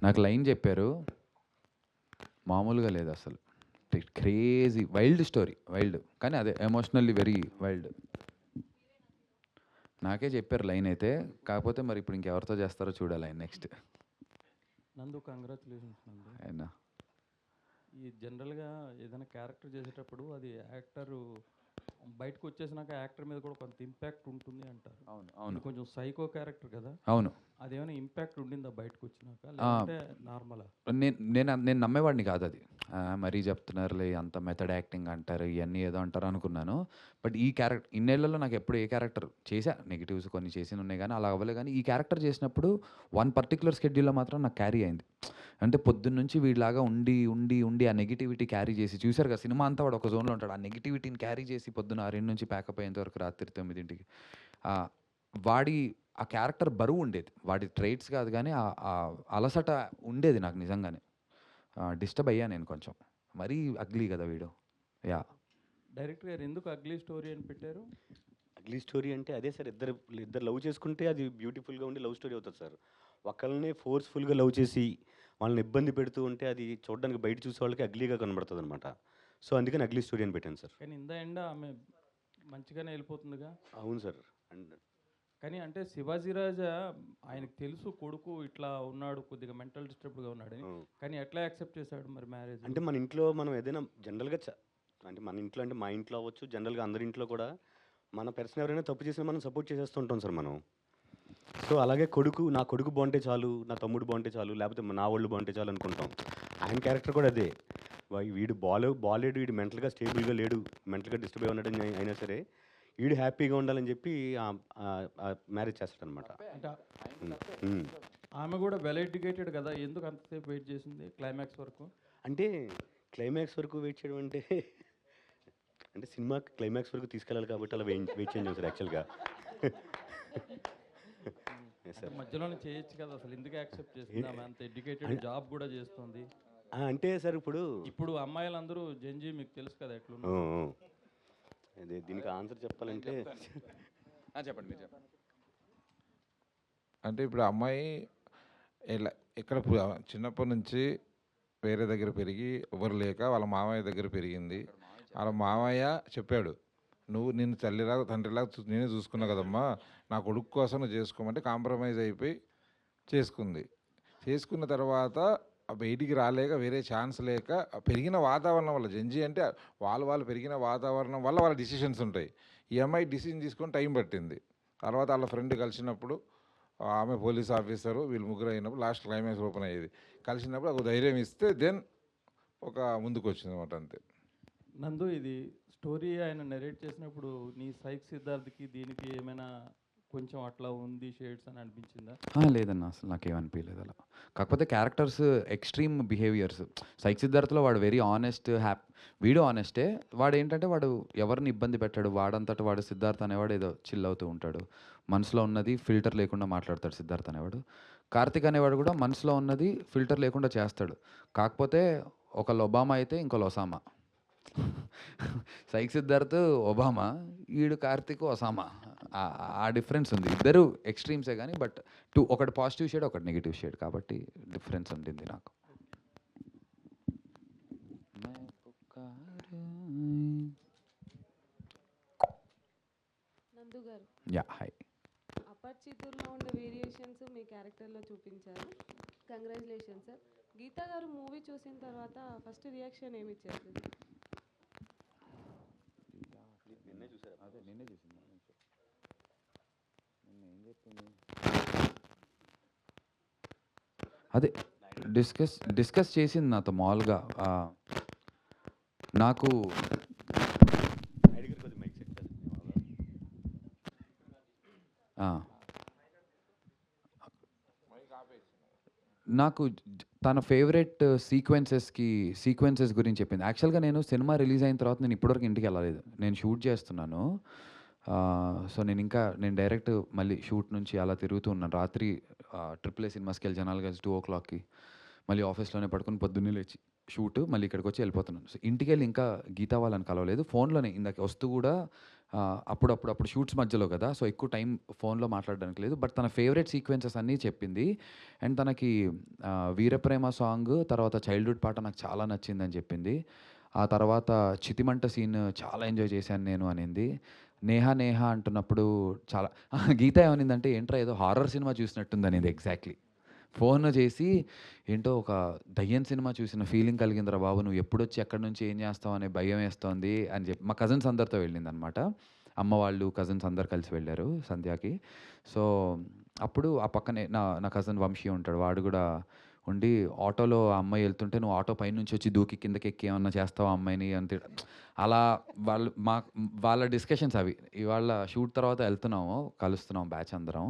నాకు లైన్ చెప్పారు, మామూలుగా లేదు అసలు, క్రేజీ వైల్డ్ స్టోరీ, వైల్డ్ కానీ అదే ఎమోషనల్లీ వెరీ వైల్డ్. నాకే చెప్పారు లైన్ అయితే, కాకపోతే మరి ఇప్పుడు ఇంకెవరితో చేస్తారో చూడాలి ఆయన నెక్స్ట్. నందు కంగ్రాచులేషన్స్ నందు. అయినా ఈ జనరల్గా ఏదైనా క్యారెక్టర్ చేసేటప్పుడు అది యాక్టరు బయటకు వచ్చేసినాక యాక్టర్ మీద కూడా కొంత ఇంపాక్ట్ ఉంటుంది అంటారు. అవును అవును, కొంచెం సైకో క్యారెక్టర్ కదా. అవును. అదేమైనా ఇంపాక్ట్ ఉండిందా బయటకు వచ్చినాక, లేదంటే నార్మలా? నేను నమ్మేవాడిని కాదు అది. మరీ చెప్తున్నారులే అంత మెథడ్ యాక్టింగ్ అంటారు, ఇవన్నీ ఏదో అంటారు అనుకున్నాను. బట్ ఈ క్యారెక్టర్ ఇన్నేళ్లలో నాకు ఎప్పుడు ఏ క్యారెక్టర్ చేశా, నెగిటివ్స్ కొన్ని చేసి ఉన్నాయి కానీ అలా అవ్వలే. కానీ ఈ క్యారెక్టర్ చేసినప్పుడు వన్ పర్టికులర్ స్కెడ్యూల్లో మాత్రం నాకు క్యారీ అయింది. అంటే పొద్దున్న నుంచి వీడిలాగా ఉండి ఉండి ఉండి ఆ నెగిటివిటీ క్యారీ చేసి, చూశారు కదా సినిమా అంతా వాడు ఒక జోన్లో ఉంటాడు, ఆ నెగిటివిటీని క్యారీ చేసి పొద్దున్న 6 నుంచి ప్యాకప్ అయ్యేంత వరకు రాత్రి 9ంటికి వాడి ఆ క్యారెక్టర్ బరువు ఉండేది. వాడి ట్రైట్స్ కాదు కానీ ఆ అలసట ఉండేది నాకు నిజంగానే. డిస్టర్బ్ అయ్యా నేను కొంచెం, మరీ అగ్లీ కదా వీడు. యా, డైరెక్టర్ గారు ఎందుకు అగ్లీ స్టోరీ అని పెట్టారు? అగ్లీ స్టోరీ అంటే అదే సార్, ఇద్దరు లవ్ చేసుకుంటే అది బ్యూటిఫుల్గా ఉండి లవ్ స్టోరీ అవుతుంది సార్. ఒకళ్ళని ఫోర్స్ఫుల్గా లవ్ చేసి వాళ్ళని ఇబ్బంది పెడుతూ ఉంటే అది చూడడానికి బయట చూసే వాళ్ళకి అగ్లీగా కనబడుతుంది అనమాట. సో అందుకని అగ్లీ స్టోరీ అని పెట్టాను సార్. కానీ ఇందా ఎండ ఆమె మంచిగానే వెళ్ళిపోతుందిగా. అవును సార్. అండ్ కానీ అంటే శివాజీరాజా ఆయనకు తెలుసు కొడుకు ఇట్లా ఉన్నాడు, కొద్దిగా మెంటల్ డిస్టర్బ్డ్గా ఉన్నాడని, కానీ ఎట్లా యాక్సెప్ట్ చేశాడు మరి మ్యారేజ్? అంటే మన ఇంట్లో మనం ఏదైనా జనరల్గా అంటే మన ఇంట్లో అంటే మా ఇంట్లో అవ్వచ్చు, జనరల్గా అందరి ఇంట్లో కూడా మన పర్సన్ ఎవరైనా తప్పు చేసినా మనం సపోర్ట్ చేసేస్తుంటాం సార్ మనం. సో అలాగే నా కొడుకు బాగుంటే చాలు, నా తమ్ముడు బాగుంటే చాలు, లేకపోతే నా వాళ్ళు బాగుంటే చాలు అనుకుంటాం. ఆయన క్యారెక్టర్ కూడా అదే, వీడు బాలేడు, వీడు మెంటల్గా స్టేబుల్గా లేడు, మెంటల్గా డిస్టర్బ్ అయి ఉన్నాడని అయినా సరే వీడు హ్యాపీగా ఉండాలని చెప్పి మ్యారేజ్ చేస్తాడనమాట. ఆమె కూడా వెల్ ఎడ్యుకేటెడ్ కదా, ఎందుకు అంతసేపు వెయిట్ చేసింది క్లైమాక్స్ వరకు? అంటే క్లైమాక్స్ వరకు వెయిట్ చేయడం అంటే సినిమా క్లైమాక్స్ వరకు తీసుకెళ్ళాలి కాబట్టి అలా వెయిట్ చేంజ్ చేస్తారు యాక్చువల్గా. మధ్యలోనే చేయొచ్చు కదా, అసలు ఎందుకు యాక్సెప్ట్ చేస్తుంది? ఆమె అంత ఎడ్యుకేటెడ్, జాబ్ కూడా చేస్తుంది. అంటే సార్ ఇప్పుడు అమ్మాయిలందరూ జంజీ మీకు తెలుసు కదా ఎట్లా. అదే దీనికి ఆన్సర్ చెప్పాలంటే చెప్పండి, మీరు చెప్పండి. అంటే ఇప్పుడు అమ్మాయి ఇక్కడ చిన్నప్పటి నుంచి వేరే దగ్గర పెరిగి ఎవరు లేక వాళ్ళ మామయ్య దగ్గర పెరిగింది. వాళ్ళ మామయ్య చెప్పాడు, నువ్వు నిన్ను తల్లిలాగా తండ్రిలాగా నేనే చూసుకున్నా కదమ్మా, నా కొడుకు కోసం నువ్వు చేసుకోమంటే కాంప్రమైజ్ అయిపోయి చేసుకున్న తర్వాత బయటికి రాలేక వేరే ఛాన్స్ లేక పెరిగిన వాతావరణం వల్ల, జంజీ అంటే వాళ్ళు పెరిగిన వాతావరణం వల్ల వాళ్ళ డిసిషన్స్ ఉంటాయి. ఈ అమ్మాయి డిసిషన్ తీసుకొని టైం పట్టింది. తర్వాత వాళ్ళ ఫ్రెండ్ కలిసినప్పుడు ఆమె పోలీస్ ఆఫీసరు, వీళ్ళు ముగ్గురు అయినప్పుడు లాస్ట్ క్లైమాక్స్ ఓపెన్ అయ్యేది. కలిసినప్పుడు ఒక ధైర్యం ఇస్తే దెన్ ఒక ముందుకు వచ్చింది అనమాట, అంతే. నందు, ఇది స్టోరీ ఆయన నెరేట్ చేసినప్పుడు నీ సైక్ సిద్ధార్థ్కి దీనికి ఏమైనా కొంచెం అట్లా ఉంది షేడ్స్ అని అనిపించిందా? లేదన్న, అసలు నాకేమనిపించలేదు అలా. కాకపోతే క్యారెక్టర్స్ ఎక్స్ట్రీమ్ బిహేవియర్స్. సైక్ సిద్ధార్థ్లో వాడు వెరీ ఆనెస్ట్, వీడు ఆనెస్టే. వాడు ఏంటంటే వాడు ఎవరిని ఇబ్బంది పెట్టాడు, వాడంతట వాడు సిద్ధార్థ్ అనేవాడు ఏదో చిల్ అవుతూ ఉంటాడు, మనసులో ఉన్నది ఫిల్టర్ లేకుండా మాట్లాడతాడు సిద్ధార్థ్ అనేవాడు. కార్తిక్ అనేవాడు కూడా మనసులో ఉన్నది ఫిల్టర్ లేకుండా చేస్తాడు. కాకపోతే ఒకళ్ళు ఒబామా అయితే ఇంకో ఒసామా. సైక్ సిద్ధార్థ్ ఒబామా, ఈడు కార్తిక్ ఒసామా. ఆ డిఫరెన్స్ ఉంది. ఇద్దరు ఎక్స్ట్రీమ్సే కానీ బట్ ఒకటి పాజిటివ్ షేడ్ ఒకటి నెగిటివ్ షేడ్ కాబట్టి డిఫరెన్స్ ఉంటుంది నాకు. నందు గారు, యా హాయ్. అపరిచితుల్లో ఉండే వేరియేషన్స్ మీ క్యారెక్టర్లో చూపించారు. Congratulation sir. గీతా గారు మూవీ చూసిన తర్వాత ఫస్ట్ రియాక్షన్ ఏమి ఇచ్చారు? అదే డిస్కస్ చేసింది నాతో మామూలుగా. నాకు నాకు తన ఫేవరెట్ సీక్వెన్సెస్ గురించి చెప్పింది. యాక్చువల్గా నేను సినిమా రిలీజ్ అయిన తర్వాత నేను ఇప్పటివరకు ఇంటికి వెళ్ళలేదు. నేను షూట్ చేస్తున్నాను. సో నేను డైరెక్ట్ మళ్ళీ షూట్ నుంచి అలా తిరుగుతూ ఉన్నాను. రాత్రి AAA సినిమాస్కి వెళ్ళి జనాలు కలిసి 2 o'clockకి మళ్ళీ ఆఫీస్లోనే పడుకొని పొద్దున్నే లేచి షూట్ మళ్ళీ ఇక్కడికి వచ్చి వెళ్ళిపోతున్నాను. సో ఇంటికి వెళ్ళి ఇంకా గీతా వాళ్ళని కలవలేదు. ఫోన్లోనే ఇందాక వస్తూ కూడా అప్పుడు షూట్స్ మధ్యలో కదా, సో ఎక్కువ టైం ఫోన్లో మాట్లాడడానికి లేదు. బట్ తన ఫేవరెట్ సీక్వెన్సెస్ అన్నీ చెప్పింది. అండ్ తనకి వీరప్రేమ సాంగ్ తర్వాత చైల్డ్హుడ్ పాట నాకు చాలా నచ్చిందని చెప్పింది. ఆ తర్వాత చితిమంట సీన్ చాలా ఎంజాయ్ చేశాను నేను అనింది. నేహ అంటున్నప్పుడు చాలా గీత ఏమనిందంటే ఏంట్రా ఏదో హారర్ సినిమా చూసినట్టుంది అనేది. ఎగ్జాక్ట్లీ ఫోన్ చేసి ఏంటో ఒక దయ్యం సినిమా చూసిన ఫీలింగ్ కలిగిందిరా బాబు, నువ్వు ఎప్పుడొచ్చి ఎక్కడి నుంచి ఏం చేస్తావు అనే భయం వేస్తోంది అని చెప్పి మా కజిన్స్ అందరితో వెళ్ళింది అనమాట. అమ్మ వాళ్ళు కజిన్స్ అందరు కలిసి వెళ్ళారు సంధ్యాకి. సో అప్పుడు ఆ పక్కనే నా కజిన్ వంశీ ఉంటాడు. వాడు కూడా ఉండి ఆటోలో ఆ అమ్మాయి వెళ్తుంటే నువ్వు ఆటో పై నుంచి వచ్చి దూకి కిందకి ఎక్కి ఏమన్నా చేస్తావు అమ్మాయిని అంతే. అలా వాళ్ళ డిస్కషన్స్ అవి. ఇవాళ షూట్ తర్వాత వెళ్తున్నాము, కలుస్తున్నాం బ్యాచ్ అందరం.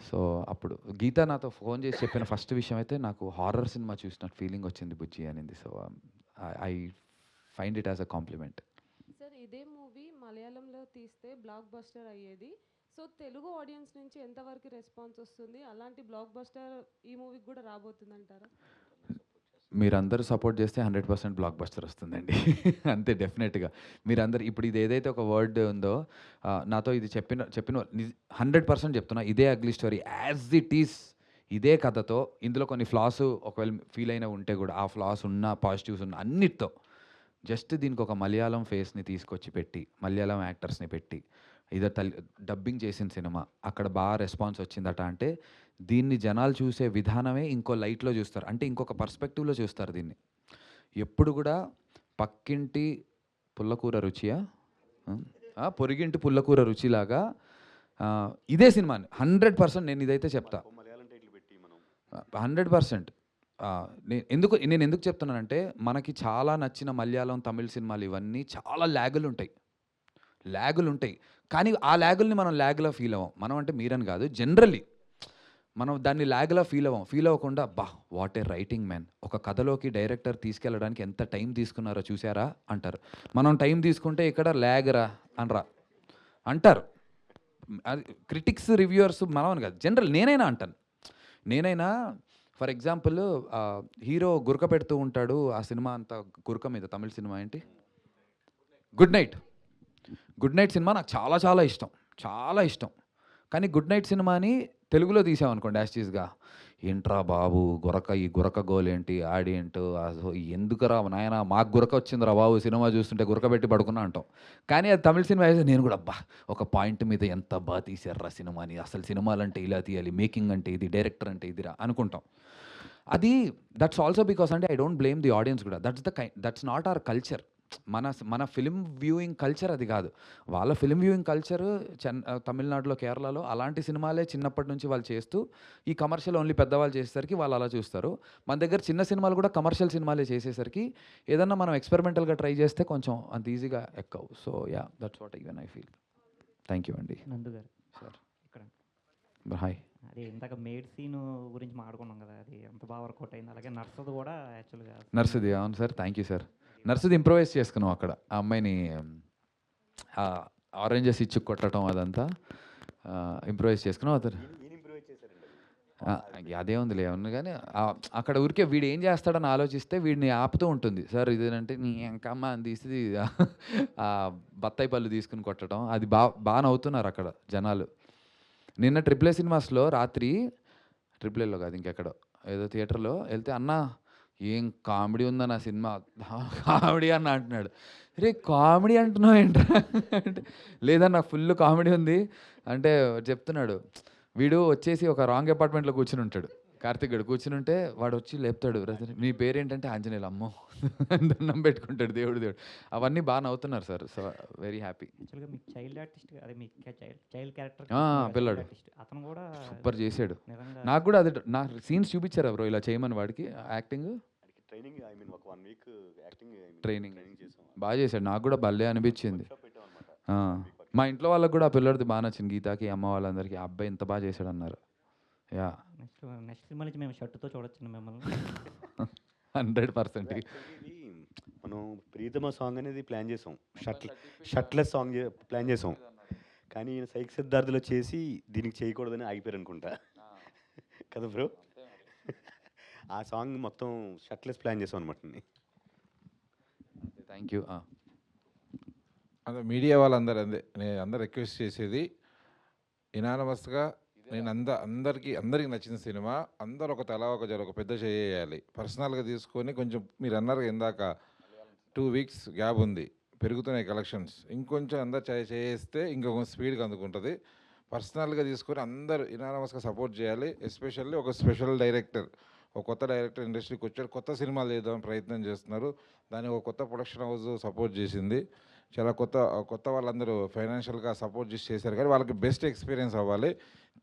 సో అప్పుడు గీత నాతో ఫోన్ చేసి చెప్పిన ఫస్ట్ విషయం అయితే నాకు హారర్ సినిమా చూసినట్టు ఫీలింగ్ వచ్చింది బుజ్జి అనింది. So I find it as a compliment. Sir ఇదే మూవీ మలయాళంలో తీస్తే బ్లాక్ బస్టర్ అయ్యేది. సో తెలుగు ఆడియన్స్ నుంచి ఎంతవరకు రెస్పాన్స్ వస్తుంది? అలాంటి బ్లాక్ బస్టర్ ఈ మూవీకి కూడా రాబోతుంది అంటారా? మీరందరూ సపోర్ట్ చేస్తే 100% బ్లాక్ బస్టర్ వస్తుందండి. అంతే డెఫినెట్గా. మీరందరూ ఇప్పుడు ఇది ఏదైతే ఒక వర్డ్ ఉందో నాతో ఇది చెప్పిన 100% చెప్తున్నా, ఇదే ugly story as it is ఇదే కథతో ఇందులో కొన్ని ఫ్లాస్ ఒకవేళ ఫీల్ అయినా ఉంటే కూడా ఆ ఫ్లాస్ ఉన్న పాజిటివ్స్ ఉన్న అన్నిటితో జస్ట్ దీనికి ఒక మలయాళం ఫేస్ని తీసుకొచ్చి పెట్టి మలయాళం యాక్టర్స్ని పెట్టి డబ్బింగ్ చేసిన సినిమా అక్కడ బాగా రెస్పాన్స్ వచ్చిందట అంటే దీన్ని జనాలు చూసే విధానమే ఇంకో లైట్లో చూస్తారు, అంటే ఇంకొక పర్స్పెక్టివ్లో చూస్తారు దీన్ని. ఎప్పుడు కూడా పక్కింటి పుల్లకూర రుచియా పొరిగింటి పుల్లకూర రుచిలాగా ఇదే సినిమాని 100% నేను ఇదైతే చెప్తా 100%. నేను ఎందుకు చెప్తున్నానంటే మనకి చాలా నచ్చిన మలయాళం తమిళ సినిమాలు ఇవన్నీ చాలా ల్యాగులు ఉంటాయి. కానీ ఆ ల్యాగుల్ని మనం ల్యాగ్లా ఫీల్ అవ్వం. మనం అంటే మీరని కాదు, జనరల్లీ మనం దాన్ని ల్యాగ్లా ఫీల్ అవ్వకుండా వాట్ ఏ రైటింగ్ మ్యాన్, ఒక కథలోకి డైరెక్టర్ తీసుకెళ్ళడానికి ఎంత టైం తీసుకున్నారో చూసారా అంటారు. మనం టైం తీసుకుంటే ఇక్కడ ల్యాగరా అంటారు. అది క్రిటిక్స్ రివ్యూవర్స్ మనం అని కాదు, జనరల్ నేనైనా అంటాను. నేనైనా ఫర్ ఎగ్జాంపుల్ హీరో గురక పెడుతూ ఉంటాడు ఆ సినిమా అంతా గురక మీద. తమిళ సినిమా ఏంటి? గుడ్ నైట్ సినిమా నాకు చాలా ఇష్టం. కానీ గుడ్ నైట్ సినిమాని తెలుగులో తీసామనుకోండి యాస్టీస్గా, ఏంట్రా బాబు ఈ గురక గోల్ ఏంటి ఆడేంటో ఎందుకురా నాయన మాకు గురక వచ్చిందిరా బాబు సినిమా చూస్తుంటే గురక పెట్టి పడుకున్నా అంటాం. కానీ అది తమిళ సినిమా అయితే నేను కూడా ఒక పాయింట్ మీద ఎంత బాగా తీసారా సినిమాని, అసలు సినిమాలంటే ఇలా తీయాలి, మేకింగ్ అంటే ఇది, డైరెక్టర్ అంటే ఇదిరా అనుకుంటాం. అది దట్స్ ఆల్సో బికాస్ అంటే I don't blame the audience కూడా. That's not our culture. మన ఫిలిం వ్యూయింగ్ కల్చర్ అది కాదు. వాళ్ళ ఫిలిం వ్యూయింగ్ కల్చర్ తమిళనాడులో కేరళలో అలాంటి సినిమాలే చిన్నప్పటి నుంచి వాళ్ళు చేస్తూ ఈ కమర్షియల్ ఓన్లీ పెద్దవాళ్ళు చేసేసరికి వాళ్ళు అలా చూస్తారు. మన దగ్గర చిన్న సినిమాలు కూడా కమర్షియల్ సినిమాలే చేసేసరికి ఏదన్నా మనం ఎక్స్పెరిమెంటల్గా ట్రై చేస్తే కొంచెం అంత ఈజీగా ఎక్కవు. So yeah that's what even I feel. Thank you అండి. నందు గారు సార్ ఇక్కడ హాయ్. అది ఇందాక మేడ్ సీన్ గురించి మాట్లాడుకున్నాం కదా, అది ఎంత బాగా వర్కౌట్ అయింది. అలాగే నర్సది కూడా యాక్చువల్గా నర్సది అవును సార్, థ్యాంక్ యూ సార్. నర్సది ఇంప్రొవైజ్ చేసుకున్నాం అక్కడ. ఆ అమ్మాయిని ఆరెంజెస్ ఇచ్చి కొట్టడం అదంతా ఇంప్రొవైజ్ చేసుకున్నాం. అదే ఉందిలే అవును కానీ అక్కడ ఊరికే వీడు ఏం చేస్తాడని ఆలోచిస్తే వీడిని ఆపుతూ ఉంటుంది. సార్ ఇదేనంటే నీ ఎంకమ్మ అని తీసి బత్తాయి పళ్ళు తీసుకుని కొట్టడం, అది బాగా నవ్వుతున్నారు అక్కడ జనాలు. నిన్న ట్రిపుల్ ఏ సినిమాస్లో రాత్రి, ట్రిపుల్ ఏలో కాదు ఇంకెక్కడో ఏదో థియేటర్లో వెళ్తే, అన్న ఏం కామెడీ ఉందన్న సినిమా, కామెడీ అన్న అంటున్నాడు. రే కామెడీ అంటున్నావు ఏంట్రా అంటే, లేదన్న ఫుల్ కామెడీ ఉంది అంటే చెప్తున్నాడు. వీడు వచ్చేసి ఒక రాంగ్ అపార్ట్మెంట్లో కూర్చుని ఉంటాడు, కార్తిక్ గడు కూర్చుని ఉంటే వాడు వచ్చి లేపుతాడు, నీ పేరేంటంటే ఆంజనేయులు, అమ్మో దండం పెట్టుకుంటాడు దేవుడు. అవన్నీ బాగా నవ్వుతున్నారు సార్. So very happy. యాక్చువల్గా మీకు చైల్డ్ ఆర్టిస్ట్, అదే మీ చైల్డ్ క్యారెక్టర్ పిల్లాడు అతను కూడా సూపర్ చేశాడు. నాకు కూడా అది నా సీన్స్ చూపించారా బ్రో ఇలా చేయమని వాడికి యాక్టింగ్ ట్రైనింగ్, ఐ మీన్ ఒక 1 వీక్ యాక్టింగ్ ట్రైనింగ్ బాగా చేశాడు. నాకు కూడా భలే అనిపించింది. మా ఇంట్లో వాళ్ళకి కూడా ఆ పిల్లడిది బాగా నచ్చింది, గీతాకి అమ్మ వాళ్ళందరికీ. ఆ అబ్బాయి ఇంత బాగా చేశాడు అన్నారు. యా నెక్స్ట్ సినిమా నుంచి మేము షర్టుతో చూడొచ్చు మిమ్మల్ని 100%. మనం ప్రీతమ సాంగ్ అనేది ప్లాన్ చేసాం, షర్ట్లెస్ సాంగ్ ప్లాన్ చేసాం, కానీ ఈయన సైక్ సిద్ధార్థులో చేసి దీనికి చేయకూడదని ఆగిపోయారు అనుకుంటా కదా బ్రో. ఆ సాంగ్ మొత్తం షర్ట్లెస్ ప్లాన్ చేసాం అనమాట. Thank you. అదే మీడియా వాళ్ళందరూ నేను అందరు రిక్వెస్ట్ చేసేది ఇనానమస్గా, నేను అందరికీ నచ్చిన సినిమా, అందరూ ఒక తలా ఒక పెద్ద చేయాలి. పర్సనల్గా తీసుకొని కొంచెం మీరు అన్నారు ఇందాక 2 వీక్స్ గ్యాప్ ఉంది, పెరుగుతున్నాయి కలెక్షన్స్, ఇంకొంచెం అందరు చేస్తే ఇంకొక స్పీడ్గా అందుకుంటుంది. పర్సనల్గా తీసుకొని అందరూ ఇనానమస్గా సపోర్ట్ చేయాలి. ఎస్పెషల్లీ ఒక స్పెషల్ డైరెక్టర్, ఒక కొత్త డైరెక్టర్ ఇండస్ట్రీకి వచ్చాడు, కొత్త సినిమాలు చేద్దామని ప్రయత్నం చేస్తున్నారు. దానికి ఒక కొత్త ప్రొడక్షన్ హౌస్ సపోర్ట్ చేసింది. చాలా కొత్త వాళ్ళందరూ ఫైనాన్షియల్గా సపోర్ట్ చేశారు, కానీ వాళ్ళకి బెస్ట్ ఎక్స్పీరియన్స్ అవ్వాలి.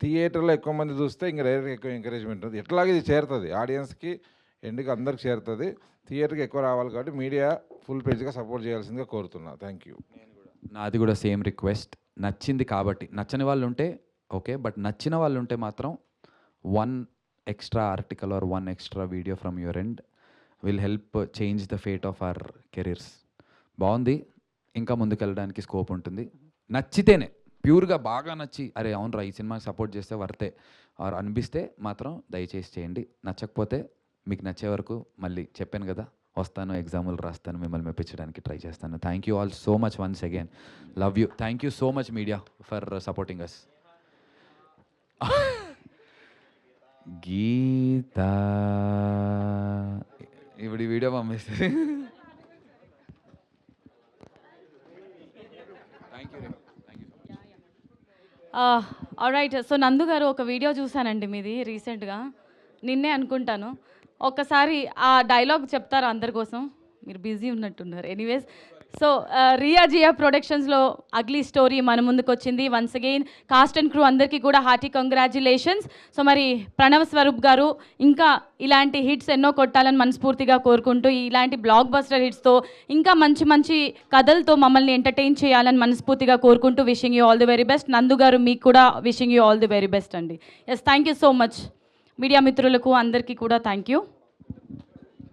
థియేటర్లో ఎక్కువ మంది చూస్తే ఇంకా డైరెక్ట్గా ఎక్కువ ఎంకరేజ్మెంట్ ఉంటుంది. ఎట్లాగే ఇది చేరుతుంది ఆడియన్స్కి, ఎండ్కి అందరికి చేరుతుంది. థియేటర్కి ఎక్కువ రావాలి కాబట్టి మీడియా ఫుల్ పేజ్గా సపోర్ట్ చేయాల్సిందిగా కోరుతున్నా. Thank you. నాది కూడా సేమ్ రిక్వెస్ట్. నచ్చింది కాబట్టి, నచ్చని వాళ్ళు ఉంటే ఓకే, బట్ నచ్చిన వాళ్ళు ఉంటే మాత్రం 1 extra article or 1 extra video from your end will help change the fate of our careers. బాగుంది, ఇంకా ముందుకెళ్ళడానికి స్కోప్ ఉంటుంది. నచ్చితేనే, ప్యూర్గా బాగా నచ్చి అరే అవునరా ఈ సినిమాకి సపోర్ట్ చేస్తే వర్తే ఆర్ అనిపిస్తే మాత్రం దయచేసి చేయండి. నచ్చకపోతే మీకు నచ్చే వరకు మళ్ళీ చెప్పాను కదా వస్తాను, ఎగ్జాములు రాస్తాను, మిమ్మల్ని మెప్పించడానికి ట్రై చేస్తాను. Thank you all so much once again. Love you. Thank you so much media for supporting us. Geetha ఇప్పుడు ఈ వీడియో పంపిస్తుంది. ఆల్రైట్. సో నందు గారు ఒక వీడియో చూశానండి మీది రీసెంట్గా, నిన్నే అనుకుంటాను. ఒక్కసారి ఆ డైలాగ్ చెప్తారా అందరి కోసం? మీరు బిజీ ఉన్నట్టున్నారు. ఎనీవేస్, సో రియా జియా ప్రొడక్షన్స్లో అగ్లీ స్టోరీ మన ముందుకు వచ్చింది. Once again cast and crew అందరికీ కూడా హార్టీ కంగ్రాచ్యులేషన్స్. సో మరి ప్రణవ్ స్వరూప్ గారు ఇంకా ఇలాంటి హిట్స్ ఎన్నో కొట్టాలని మనస్ఫూర్తిగా కోరుకుంటూ, ఇలాంటి బ్లాక్ బస్టర్ హిట్స్తో ఇంకా మంచి మంచి కథలతో మమ్మల్ని ఎంటర్టైన్ చేయాలని మనస్ఫూర్తిగా కోరుకుంటూ wishing you all the very best. Nandu గారు మీకు కూడా wishing you all the very best అండి. Yes, thank you so much. Media మిత్రులకు అందరికీ కూడా థ్యాంక్ యూ.